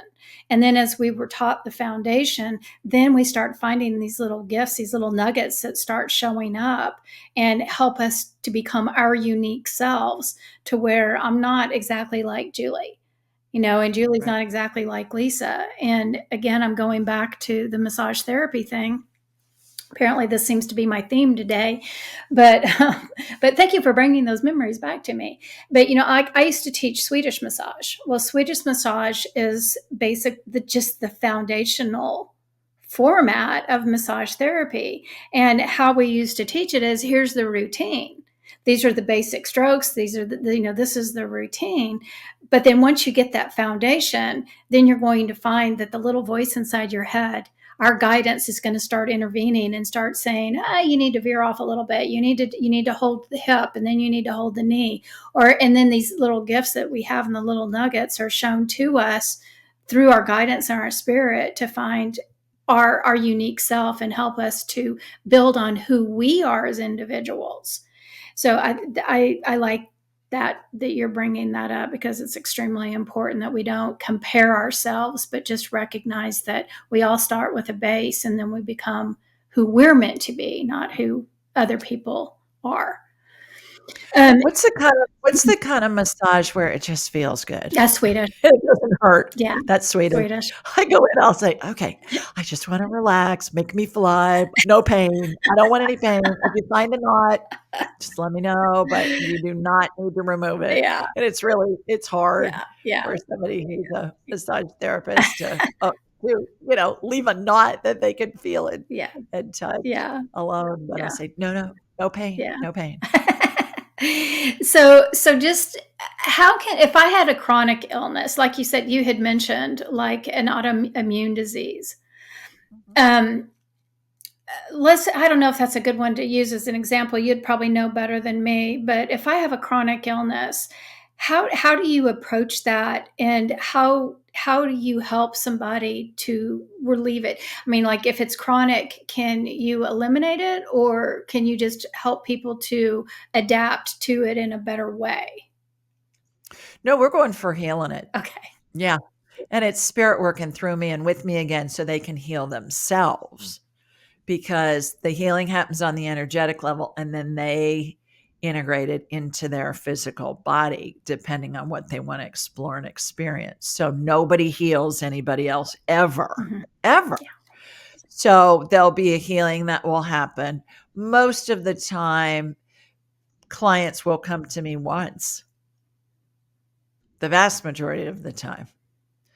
And then as we were taught the foundation, then we start finding these little gifts, these little nuggets that start showing up and help us to become our unique selves, to where I'm not exactly like Julie, and Julie's not exactly like Lisa. And again, I'm going back to the massage therapy thing. Apparently this seems to be my theme today, but thank you for bringing those memories back to me. But, I used to teach Swedish massage. Well, Swedish massage is just the foundational format of massage therapy. And how we used to teach it is, here's the routine. These are the basic strokes. These are this is the routine. But then once you get that foundation, then you're going to find that the little voice inside your head, our guidance, is going to start intervening and start saying, you need to veer off a little bit. You need to hold the hip, and then you need to hold the knee. And then these little gifts that we have and the little nuggets are shown to us through our guidance and our spirit to find our unique self and help us to build on who we are as individuals. So I like that you're bringing that up, because it's extremely important that we don't compare ourselves, but just recognize that we all start with a base, and then we become who we're meant to be, not who other people are. What's the kind of massage where it just feels good? That's Swedish. It doesn't hurt. Yeah, that's Swedish. I go in, I'll say, okay, I just want to relax, make me fly, no pain. I don't want any pain. If you find a knot, just let me know, but you do not need to remove it. Yeah. And it's hard for somebody who's a massage therapist to leave a knot that they can feel it and touch alone. But I say, no pain, no pain. So just how can, if I had a chronic illness, like you said, you had mentioned like an autoimmune disease. Mhm. Um, I don't know if that's a good one to use as an example. You'd probably know better than me, but if I have a chronic illness, how do you approach that, and how do you help somebody to relieve it? I mean, like if it's chronic, can you eliminate it, or can you just help people to adapt to it in a better way? No, we're going for healing it. Okay. Yeah. And it's spirit working through me and with me again so they can heal themselves, because the healing happens on the energetic level and then they integrate it into their physical body depending on what they want to explore and experience. So nobody heals anybody else ever, Mhm. ever. Yeah. So there'll be a healing that will happen. Most of the time, clients will come to me once, the vast majority of the time.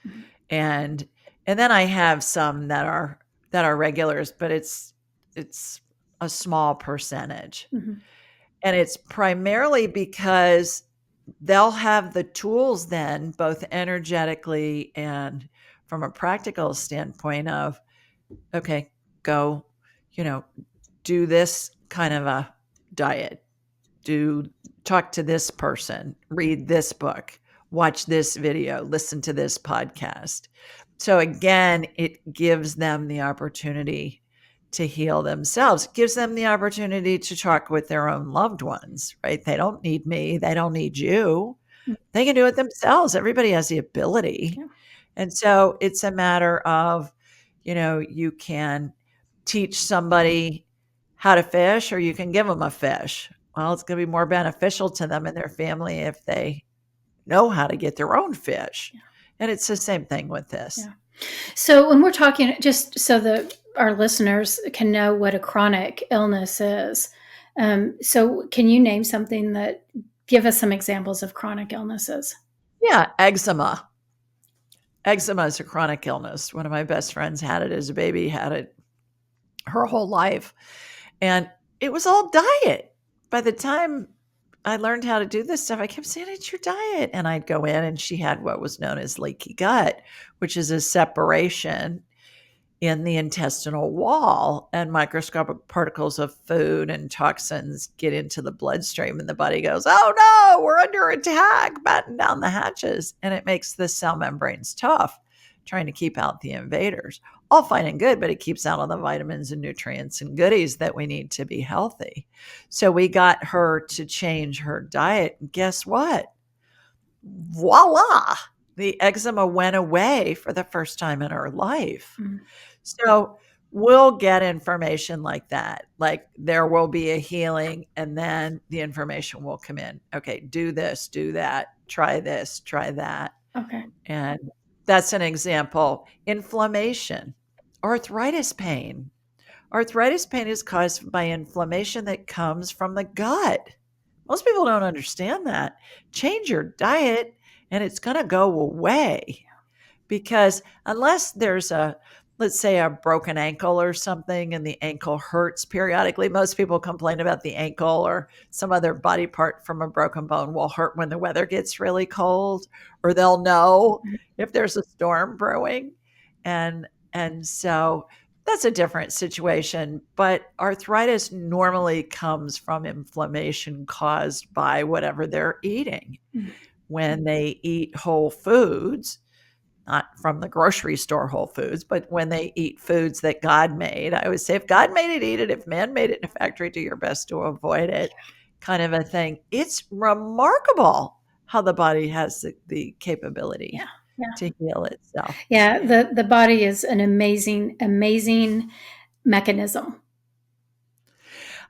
Mhm. And then I have some that are regulars, but it's a small percentage. Mhm. And it's primarily because they'll have the tools then, both energetically and from a practical standpoint of, okay, go, you know, do this kind of a diet, do talk to this person, read this book, watch this video, listen to this podcast. So again, it gives them the opportunity to heal themselves. It gives them the opportunity to talk with their own loved ones, right? They don't need me, they don't need you. Mm. They can do it themselves. Everybody has the ability. Yeah. And so it's a matter of, you can teach somebody how to fish or you can give them a fish. Well, it's going to be more beneficial to them and their family if they know how to get their own fish. Yeah. And it's the same thing with this. Yeah. So when we're talking, just so that our listeners can know what a chronic illness is, so can you name something that, give us some examples of chronic illnesses? Yeah, eczema. Eczema is a chronic illness. One of my best friends had it as a baby, had it her whole life. And it was all diet. By the time I learned how to do this stuff, I kept saying, it's your diet. And I'd go in and she had what was known as leaky gut, which is a separation in the intestinal wall, and microscopic particles of food and toxins get into the bloodstream and the body goes, oh no, we're under attack, batten down the hatches. And it makes the cell membranes tough, trying to keep out the invaders. All fine and good, but it keeps out all the vitamins and nutrients and goodies that we need to be healthy. So we got her to change her diet. And guess what? Voila, the eczema went away for the first time in her life. Mm. So we'll get information like that. Like there will be a healing and then the information will come in. Okay, do this, do that, try this, try that. Okay. And that's an example. Inflammation, arthritis pain. Arthritis pain is caused by inflammation that comes from the gut. Most people don't understand that. Change your diet and it's going to go away, because unless there's let's say a broken ankle or something and the ankle hurts periodically, most people complain about the ankle or some other body part from a broken bone will hurt when the weather gets really cold, or they'll know if there's a storm brewing. And so that's a different situation, but arthritis normally comes from inflammation caused by whatever they're eating. Mm. When they eat whole foods, not from the grocery store Whole Foods, but when they eat foods that God made. I always say, if God made it, eat it. If man made it in a factory, do your best to avoid it, kind of a thing. It's remarkable how the body has the Yeah. capability Yeah. to heal itself. Yeah. Yeah. The body is an amazing mechanism.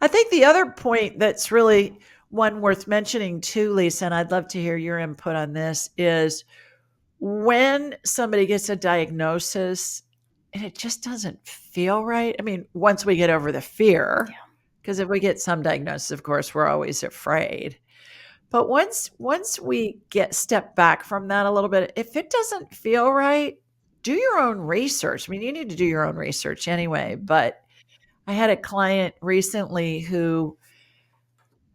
I think the other point that's really one worth mentioning too, Lisa, and I'd love to hear your input on this, is when somebody gets a diagnosis and it just doesn't feel right. I mean, once we get over the fear, Yeah. because if we get some diagnosis, of course, we're always afraid. But once we get step back from that a little bit, if it doesn't feel right, do your own research. I mean, you need to do your own research anyway. But I had a client recently who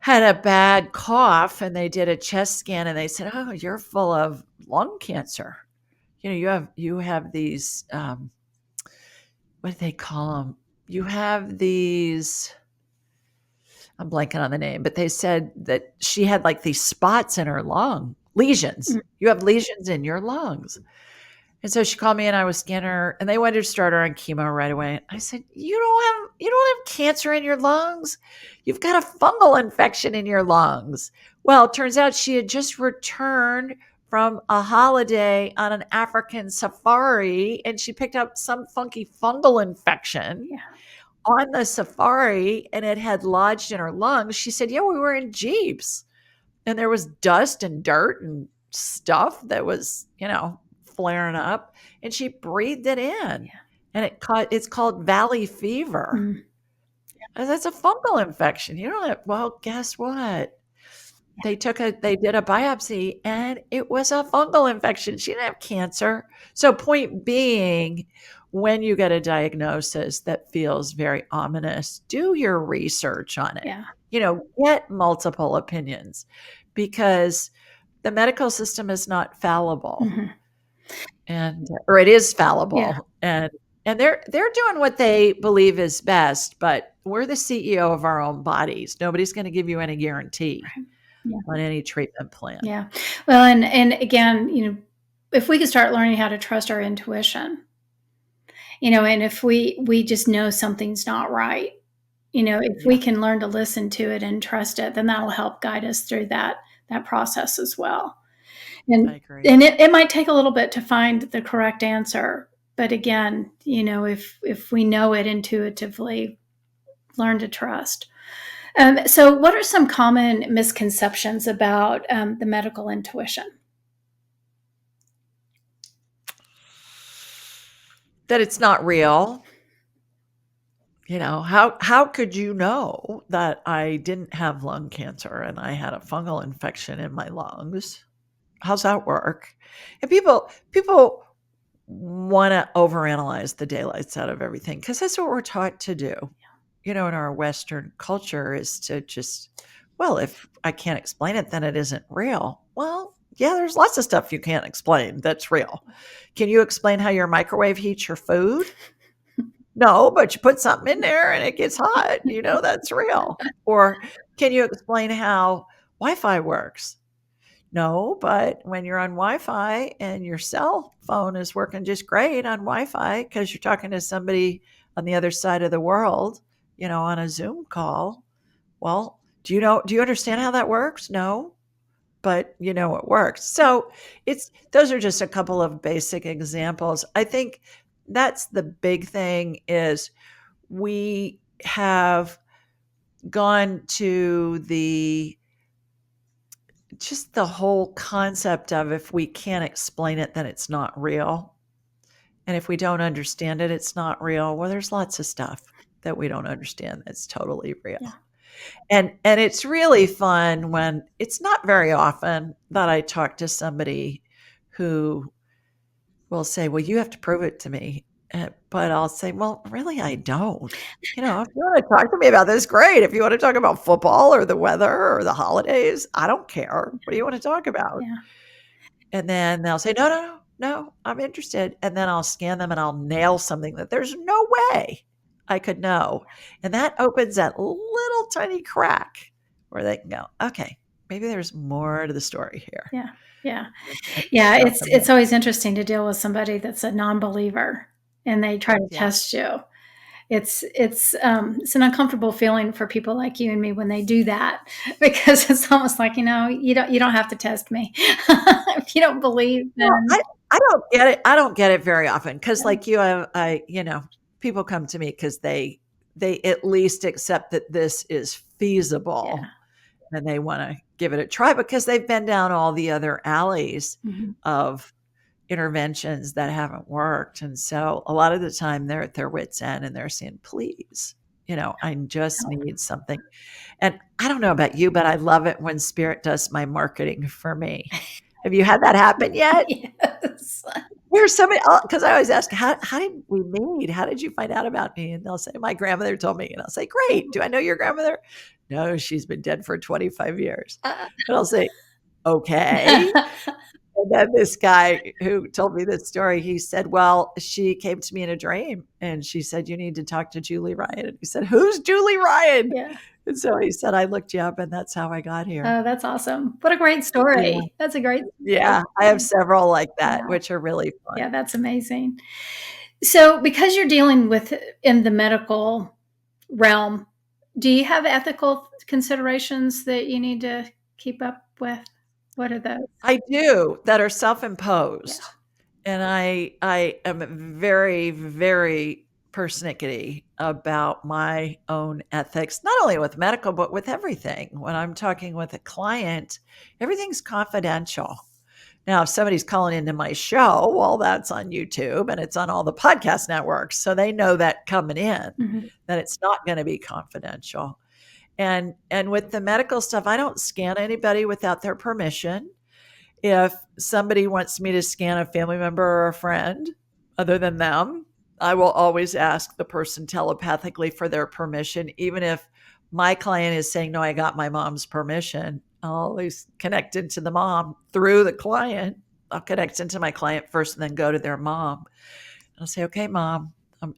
had a bad cough and they did a chest scan and they said, "Oh, you're full of lung cancer. You have these what do they call them? You have these." I'm blanking on the name, but they said that she had like these spots in her lung, lesions. Mm. You have lesions in your lungs. And so she called me and I was scanning her and they wanted to start her on chemo right away. I said, you don't have cancer in your lungs. You've got a fungal infection in your lungs. Well, it turns out she had just returned from a holiday on an African safari and she picked up some funky fungal infection Yeah. on the safari and it had lodged in her lungs. She said, "Yeah, we were in Jeeps and there was dust and dirt and stuff that was, flaring up and she breathed it in Yeah. and it's called valley fever. Mm. And that's a fungal infection. Well, guess what? They did a biopsy and it was a fungal infection. She didn't have cancer. So point being, when you get a diagnosis that feels very ominous, do your research on it. Yeah. Get multiple opinions because the medical system is not fallible Mhm. or it is Yeah. fallible and they're doing what they believe is best, but we're the CEO of our own bodies. Nobody's going to give you any guarantee Right. Yeah. on any treatment plan. Yeah. Well, and again, if we could start learning how to trust our intuition, and if we just know something's not right, if we Yeah, can learn to listen to it and trust it, then that'll help guide us through that process as well. I And agree. and it might take a little bit to find the correct answer, but again, if we know it intuitively, learn to trust. So, what are some common misconceptions about the medical intuition? That it's not real. How could you know that I didn't have lung cancer and I had a fungal infection in my lungs? How's that work? And people want to overanalyze the daylights out of everything because that's what we're taught to do. In our Western culture is to just, well, if I can't explain it, then it isn't real. Well, yeah, there's lots of stuff you can't explain that's real. Can you explain how your microwave heats your food? No, but you put something in there and it gets hot. That's real. Or can you explain how Wi-Fi works? No, but when you're on Wi-Fi and your cell phone is working just great on Wi-Fi because you're talking to somebody on the other side of the world, on a Zoom call. Well, do you understand how that works? No, but it works. So those are just a couple of basic examples. I think that's the big thing is we have gone to just the whole concept of if we can't explain it, then it's not real. And if we don't understand it, it's not real. Well, there's lots of stuff that we don't understand that's totally real. Yeah. And it's really fun when it's not very often that I talk to somebody who will say, "Well, you have to prove it to me." But I'll say, "Well, really, I don't. If you want to talk to me about this, great. If you want to talk about football or the weather or the holidays, I don't care. What do you want to talk about?" Yeah. And then they'll say, "No, no, no, no, I'm interested." And then I'll scan them and I'll nail something that there's no way I could know. And that opens that little tiny crack where they can go, "Okay, maybe there's more to the story here." Yeah. Yeah. And Yeah. go from It's there. always interesting to deal with somebody that's a non-believer and they try to Yeah. test you. It's an uncomfortable feeling for people like you and me when they do that because it's almost like you don't have to test me if you don't believe Well, then I don't get it. I don't get it very often because, like you, people come to me because they at least accept that this is yeah. feasible and they want to give it a try because they've been down all the other alleys Mhm. of interventions that haven't worked. And so a lot of the time they're at their wits' end and they're saying, please, I just need something. And I don't know about you, but I love it when spirit does my marketing for me. Have you had that happen yet? Yes. Where somebody, because I always ask, how did we meet? How did you find out about me? And they'll say, my grandmother told me. And I'll say, great. Do I know your grandmother? no, she's been dead for 25 years. Uh, And I'll say, okay. And then this guy who told me this story, he said, well, she came to me in a dream and she said, you need to talk to Julie Ryan. And he said, who's Julie Ryan? yeah. And so he said, I looked you up and that's how I got here. Oh, that's awesome. What a great Yeah. story. That's a great story. Yeah. I have several like Yeah. that, which are really fun. Yeah, that's amazing. So, because you're dealing with in the medical realm, do you have ethical considerations that you need to keep up with? What are those? I do, that are Yeah. self-imposed. And I am very, very persnickety about my own ethics, not only with medical, but with everything. When I'm talking with a client, everything's confidential. Now, if somebody's calling into my show, well, that's on YouTube and it's on all the podcast networks. So they know that coming in, Mhm. that it's not going to be confidential. And with the medical stuff, I don't scan anybody without their permission. If somebody wants me to scan a family member or a friend other than them, I will always ask the person telepathically for their permission. Even if my client is saying, no, I got my mom's permission, I'll always connect into the mom through the client. I'll connect into my client first and then go to their mom. I'll say, okay, mom,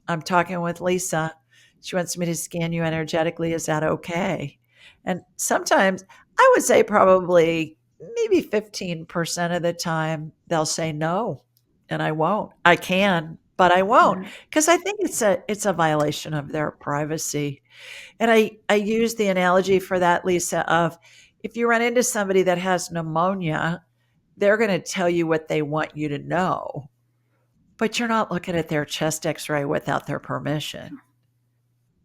I'm talking with Lisa. She wants me to scan you energetically. Is that okay? And sometimes I would say probably maybe 15% of the time they'll say no, and I won't. I can, but I won't Mhm. because I think it's a violation of their privacy. And I use the analogy for that, Lisa, of if you run into somebody that has pneumonia, they're going to tell you what they want you to know, but you're not looking at their chest x-ray without their permission.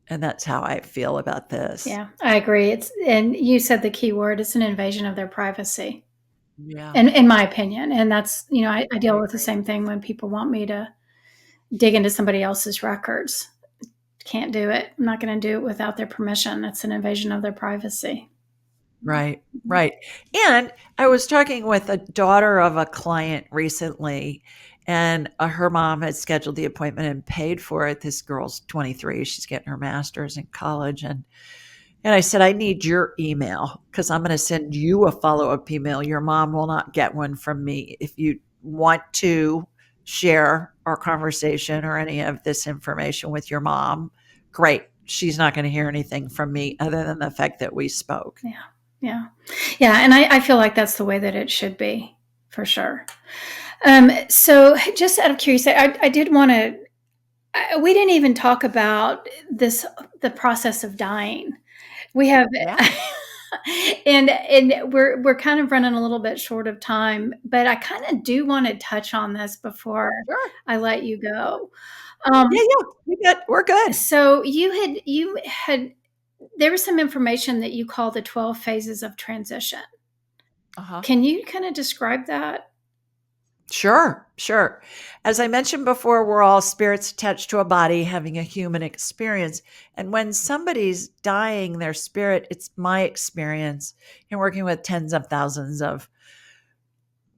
And that's how I feel about this. Yeah, I agree. And you said the key word, it's an invasion of their privacy. Yeah, And in my opinion, and that's, I I deal with the agree. same thing when people want me to dig into somebody else's records. Can't do it. I'm not going to do it without their permission. That's an invasion of their privacy. Right, right. And I was talking with a daughter of a client recently, and her mom had scheduled the appointment and paid for it. This girl's 23. She's getting her master's in college. And I said, I need your email because I'm going to send you a follow up email. Your mom will not get one from me. If you want to share our conversation or any of this information with your mom, great. She's not going to hear anything from me other than the fact that we spoke. Yeah. Yeah. Yeah. And I feel like that's the way that it should be for sure. So just out of curiosity, I did want to, we didn't even talk about the process of dying. We have, Yeah, and we're kind of running a little bit short of time, but I kind of do want to touch on this before sure. I let you go. Yeah, yeah. We're good. So you had there was some information that you call the 12 phases of transition. Uh-huh. Can you kind of describe that? Sure, sure. As I mentioned before, we're all spirits attached to a body having a human experience. And when somebody's dying, their spirit, it's my experience in working with tens of thousands of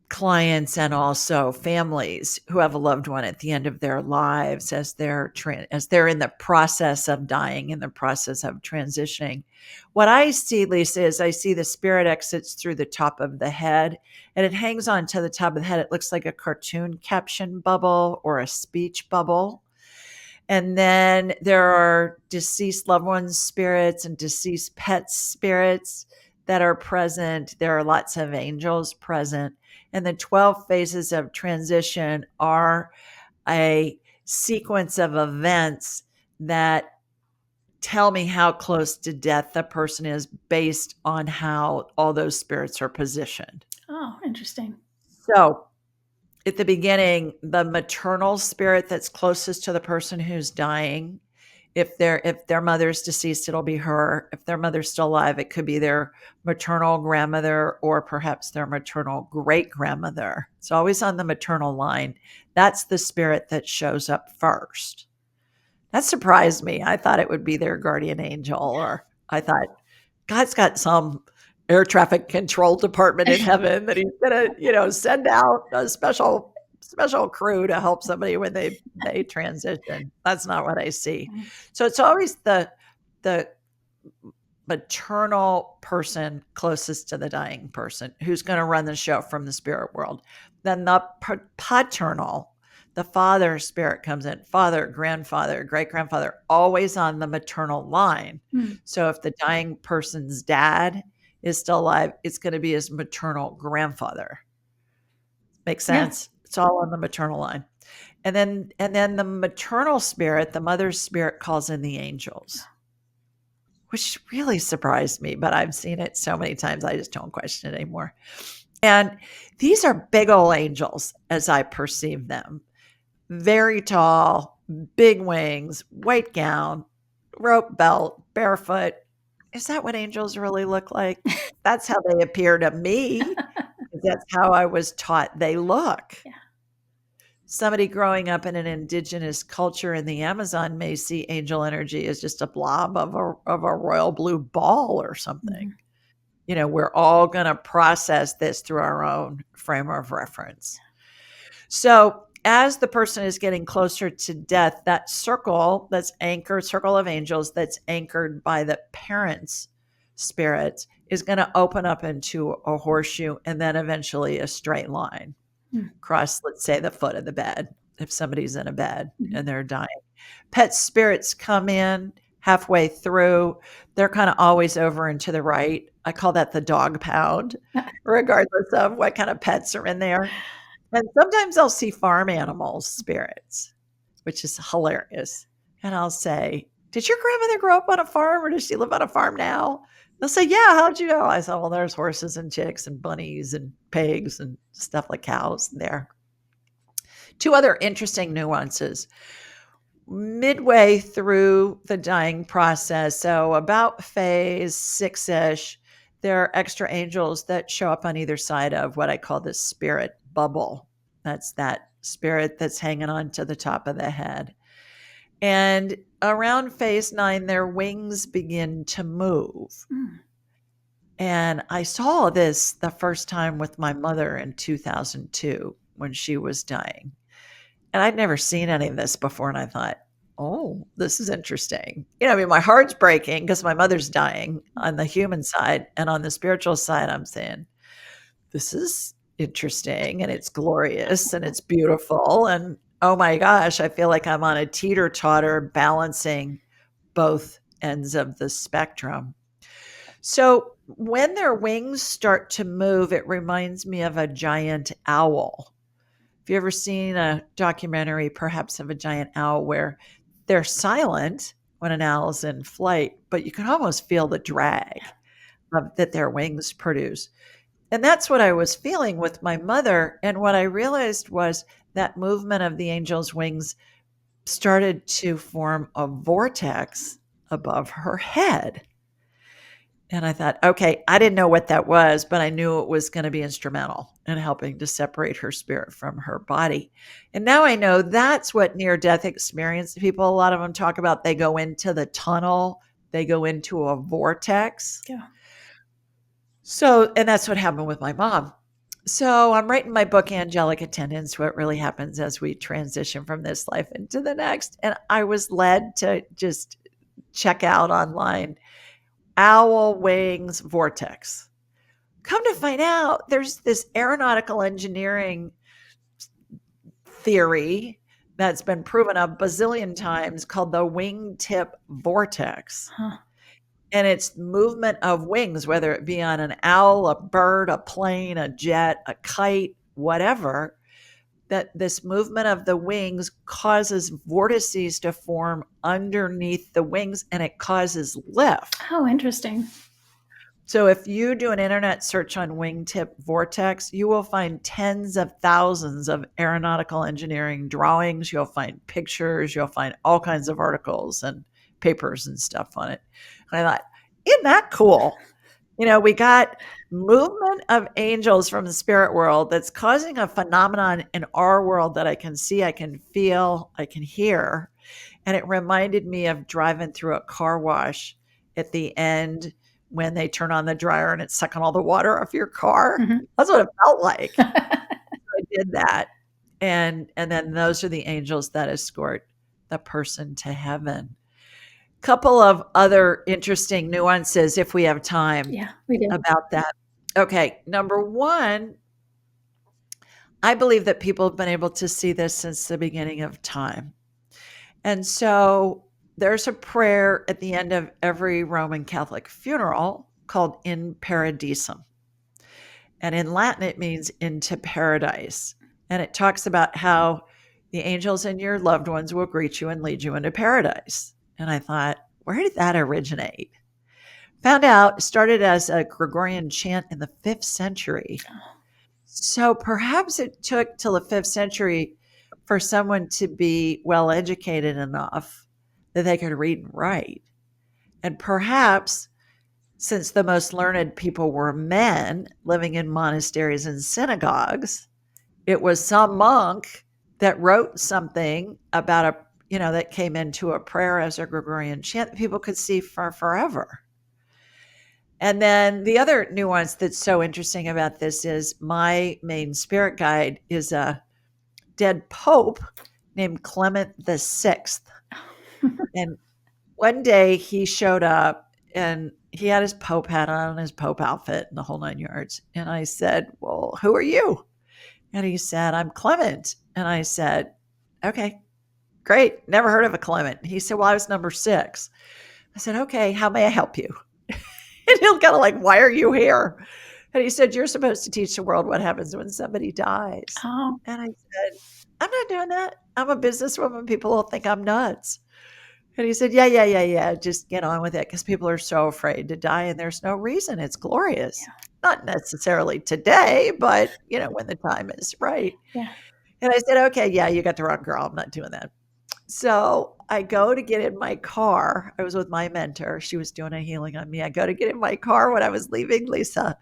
clients and also families who have a loved one at the end of their lives as they're in the process of dying, in the process of transitioning. What I see, Lisa, is I see the spirit exits through the top of the head and it hangs on to the top of the head. It looks like a cartoon caption bubble or a speech bubble. And then there are deceased loved ones spirits and deceased pets spirits that are present. There are lots of angels present. And the 12 phases of transition are a sequence of events that tell me how close to death the person is based on how all those spirits are positioned. Oh, interesting. So at the beginning, the maternal spirit that's closest to the person who's dying, if their mother's deceased, it'll be her. If their mother's still alive, it could be their maternal grandmother or perhaps their maternal great grandmother. It's always on the maternal line. That's the spirit that shows up first. That surprised me. I thought it would be their guardian angel, or I thought God's got some air traffic control department in heaven that he's gonna, send out a special crew to help somebody when they transition. That's not what I see. So it's always the maternal person closest to the dying person who's going to run the show from the spirit world. Then the paternal, the father spirit comes in, father, grandfather, great grandfather, always on the maternal line. Mm. So if the dying person's dad is still alive, it's going to be his maternal grandfather. Makes Yeah. sense? It's all on the maternal line. And then the maternal spirit, the mother's spirit, calls in the angels, which really surprised me, but I've seen it so many times I just don't question it anymore. And these are big old angels as I perceive them. Very tall, big wings, white gown, rope belt, barefoot. Is that what angels really look like? That's how they appear to me. That's how I was taught they look. Yeah. Somebody growing up in an indigenous culture in the Amazon may see angel energy as just a blob of a royal blue ball or something. Mhm. We're all going to process this through our own frame of reference. So as the person is getting closer to death, that circle that's anchored, circle of angels that's anchored by the parents' spirits, is going to open up into a horseshoe and then eventually a straight line across, let's say, the foot of the bed, if somebody's in a bed and they're dying. Pet spirits come in halfway through. They're kind of always over and to the right. I call that the dog pound, regardless of what kind of pets are in there. And sometimes I'll see farm animals spirits, which is hilarious. And I'll say, did your grandmother grow up on a farm or does she live on a farm now? They'll say, yeah, how'd you know? I said, well, there's horses and chicks and bunnies and pigs and stuff like cows there. Two other interesting nuances. Midway through the dying process, so about phase 6-ish, there are extra angels that show up on either side of what I call the spirit bubble. That's that spirit that's hanging on to the top of the head. And around phase 9, their wings begin to move. And I saw this the first time with my mother in 2002 when she was dying. And I'd never seen any of this before. And I thought, oh, this is interesting. My heart's breaking because my mother's dying on the human side. And on the spiritual side, I'm saying, this is interesting and it's glorious and it's beautiful. And oh my gosh, I feel like I'm on a teeter-totter balancing both ends of the spectrum. So when their wings start to move, it reminds me of a giant owl. Have you ever seen a documentary, perhaps of a giant owl, where they're silent when an owl is in flight, but you can almost feel the drag that their wings produce? And that's what I was feeling with my mother. And what I realized was that movement of the angel's wings started to form a vortex above her head. And I thought, okay, I didn't know what that was, but I knew it was going to be instrumental in helping to separate her spirit from her body. And now I know that's what near-death experience people, a lot of them talk about. They go into the tunnel, they go into a vortex. Yeah. So, and that's what happened with my mom. So I'm writing my book, Angelic Attendants, What Really Happens as We Transition from This Life into the Next. And I was led to just check out online owl wings vortex. Come to find out, there's this aeronautical engineering theory that's been proven a bazillion times called the wingtip vortex. And it's movement of wings, whether it be on an owl, a bird, a plane, a jet, a kite, whatever, that this movement of the wings causes vortices to form underneath the wings and it causes lift. Oh, interesting. So if you do an internet search on wingtip vortex, you will find tens of thousands of aeronautical engineering drawings. You'll find pictures. You'll find all kinds of articles and papers and stuff on it. And I thought, isn't that cool? We got movement of angels from the spirit world that's causing a phenomenon in our world that I can see, I can feel, I can hear. And it reminded me of driving through a car wash at the end when they turn on the dryer and it's sucking all the water off your car. That's what it felt like. So I did that. And then those are the angels that escort the person to heaven. couple of other interesting nuances, if we have time, Yeah, we do. about that. Okay, number one, I believe that people have been able to see this since the beginning of time. And so there's a prayer at the end of every Roman Catholic funeral called In Paradisum. And in Latin, it means into paradise. And it talks about how the angels and your loved ones will greet you and lead you into paradise. And I thought, where did that originate? Found out it started as a Gregorian chant in the 5th century. So perhaps it took till the 5th century for someone to be well educated enough that they could read and write. And perhaps since the most learned people were men living in monasteries and synagogues, it was some monk that wrote something about that came into a prayer as a Gregorian chant that people could see for forever. And then the other nuance that's so interesting about this is my main spirit guide is a dead pope named Clement the Sixth. And one day he showed up and he had his pope hat on, his pope outfit, and the whole 9 yards. And I said, "Well, who are you?" And he said, "I'm Clement." And I said, "Okay, great. Never heard of a Clement." He said, "Well, I was number 6." I said, "Okay, how may I help you?" And he'll kind of like, "Why are you here?" And he said, "You're supposed to teach the world what happens when somebody dies." Oh, And I said, "I'm not doing that. I'm a businesswoman. People will think I'm nuts." And he said, yeah. Just get on with it because people are so afraid to die and there's no reason. It's glorious. yeah, Not necessarily today, but when the time is right. yeah. And I said, "Okay, yeah, you got the wrong girl. I'm not doing that." So I go to get in my car. I was with my mentor. She was doing a healing on me. I go to get in my car when I was leaving, Lisa,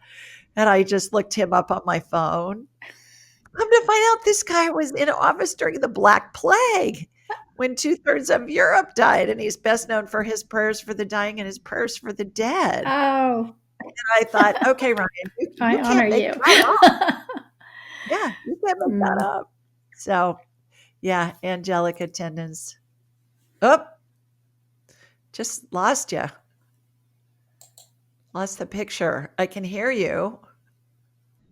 and I just looked him up on my phone. Come to find out this guy was in office during the Black Plague when 2/3 of Europe died, and he's best known for his prayers for the dying and his prayers for the dead. And Oh, I thought, "Okay, Ryan, I you honor can't make you. that up." Yeah, you can't make that Mm, up. So, yeah, angelic attendance. Oh, just lost you. Lost the picture. I can hear you.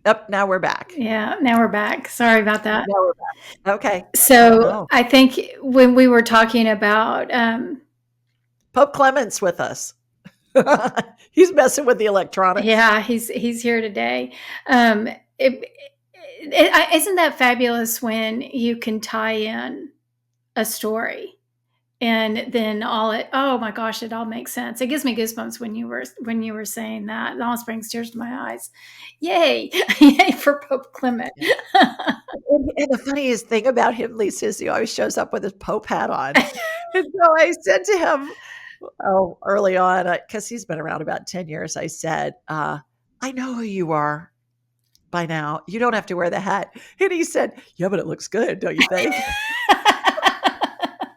Up, now we're back. yeah, now we're back. Sorry about that. Now we're back. Okay. I don't So know. I think when we were talking about, Pope Clement's with us. He's messing with the electronics. yeah, he's here today. It, isn't that fabulous when you can tie in a story? And then oh my gosh, it all makes sense. It gives me goosebumps when you were saying that. It almost brings tears to my eyes. Yay. Yay for Pope Clement. And the funniest thing about him, Lisa, is he always shows up with his Pope hat on. And so I said to him, early on, because he's been around about 10 years, I said, "I know who you are by now. You don't have to wear the hat." And he said, "Yeah, but it looks good, don't you think?"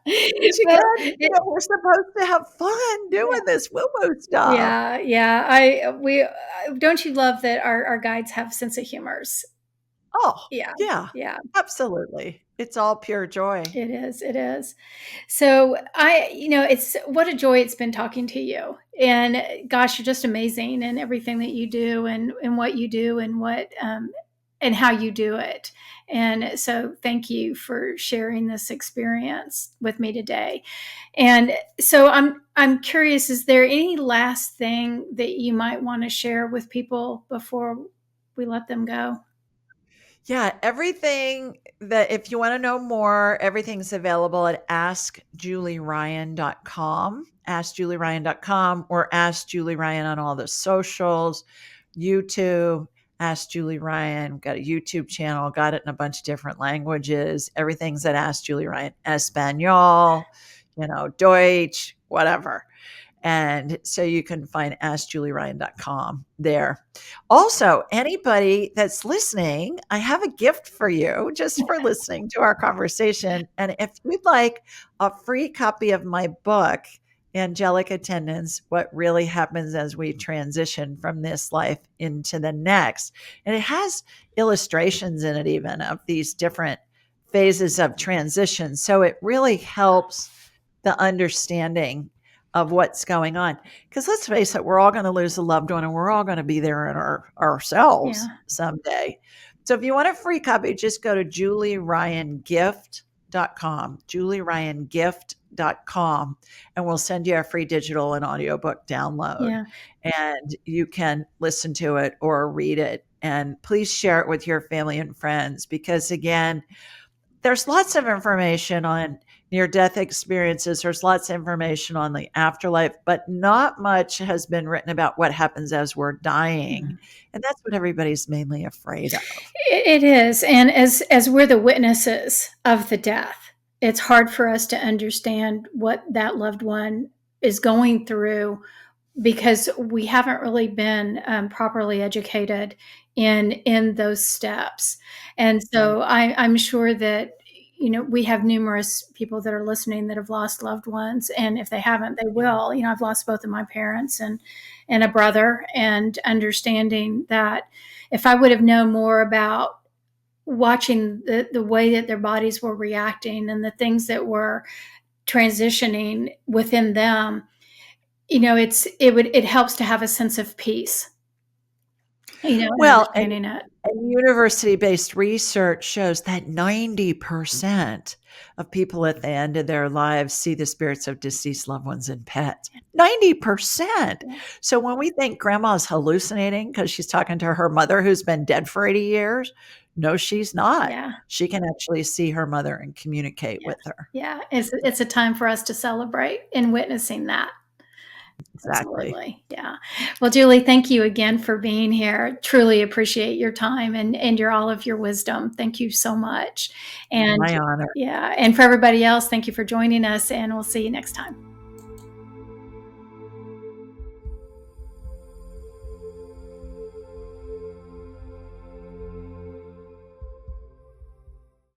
Which Well, again, we're supposed to have fun doing yeah, this woo-woo stuff. yeah, yeah. We don't you love that our guides have sense of humors? Oh, Yeah, yeah, yeah. absolutely. It's all pure joy. It is. It is. So it's what a joy it's been talking to you. And gosh, you're just amazing in everything that you do and what you do and how you do it. And so thank you for sharing this experience with me today. And so I'm curious, is there any last thing that you might want to share with people before we let them go? Yeah, everything that if you want to know more, everything's available at askjulieryan.com, askjulieryan.com, or Ask Julie Ryan on all the socials, YouTube, Ask Julie Ryan, got a YouTube channel, got it in a bunch of different languages. Everything's at Ask Julie Ryan, Espanol, Deutsch, whatever. And so you can find askjulieryan.com there. Also, anybody that's listening, I have a gift for you just for listening to our conversation. And if you'd like a free copy of my book, Angelic Attendance: What Really Happens as We Transition from This Life into the Next. And it has illustrations in it, even of these different phases of transition. So it really helps the understanding of what's going on. Because let's face it, we're all going to lose a loved one and we're all going to be there in ourselves Yeah. someday. So if you want a free copy, just go to julieryangift.com, julieryangift.com, and we'll send you a free digital and audiobook download. Yeah. And you can listen to it or read it. And please share it with your family and friends because, again, there's lots of information on near death experiences. There's lots of information on the afterlife, but not much has been written about what happens as we're dying. Mhm. And that's what everybody's mainly afraid of. It is. And as we're the witnesses of the death, it's hard for us to understand what that loved one is going through because we haven't really been properly educated in those steps. And so I'm sure that we have numerous people that are listening that have lost loved ones, and if they haven't, they will. I've lost both of my parents and a brother, and understanding that if I would have known more about watching the way that their bodies were reacting and the things that were transitioning within them, it helps to have a sense of peace, and Well, understanding it. and university-based research shows that 90% of people at the end of their lives see the spirits of deceased loved ones and pets. 90%. Yeah. So when we think grandma's hallucinating because she's talking to her mother who's been dead for 80 years, no, she's not. Yeah. She can actually see her mother and communicate Yeah. with her. Yeah. It's a time for us to celebrate in witnessing that. Exactly. Absolutely. Yeah. Well, Julie, thank you again for being here. Truly appreciate your time and all of your wisdom. Thank you so much. And My honor. yeah, and for everybody else, thank you for joining us, and we'll see you next time.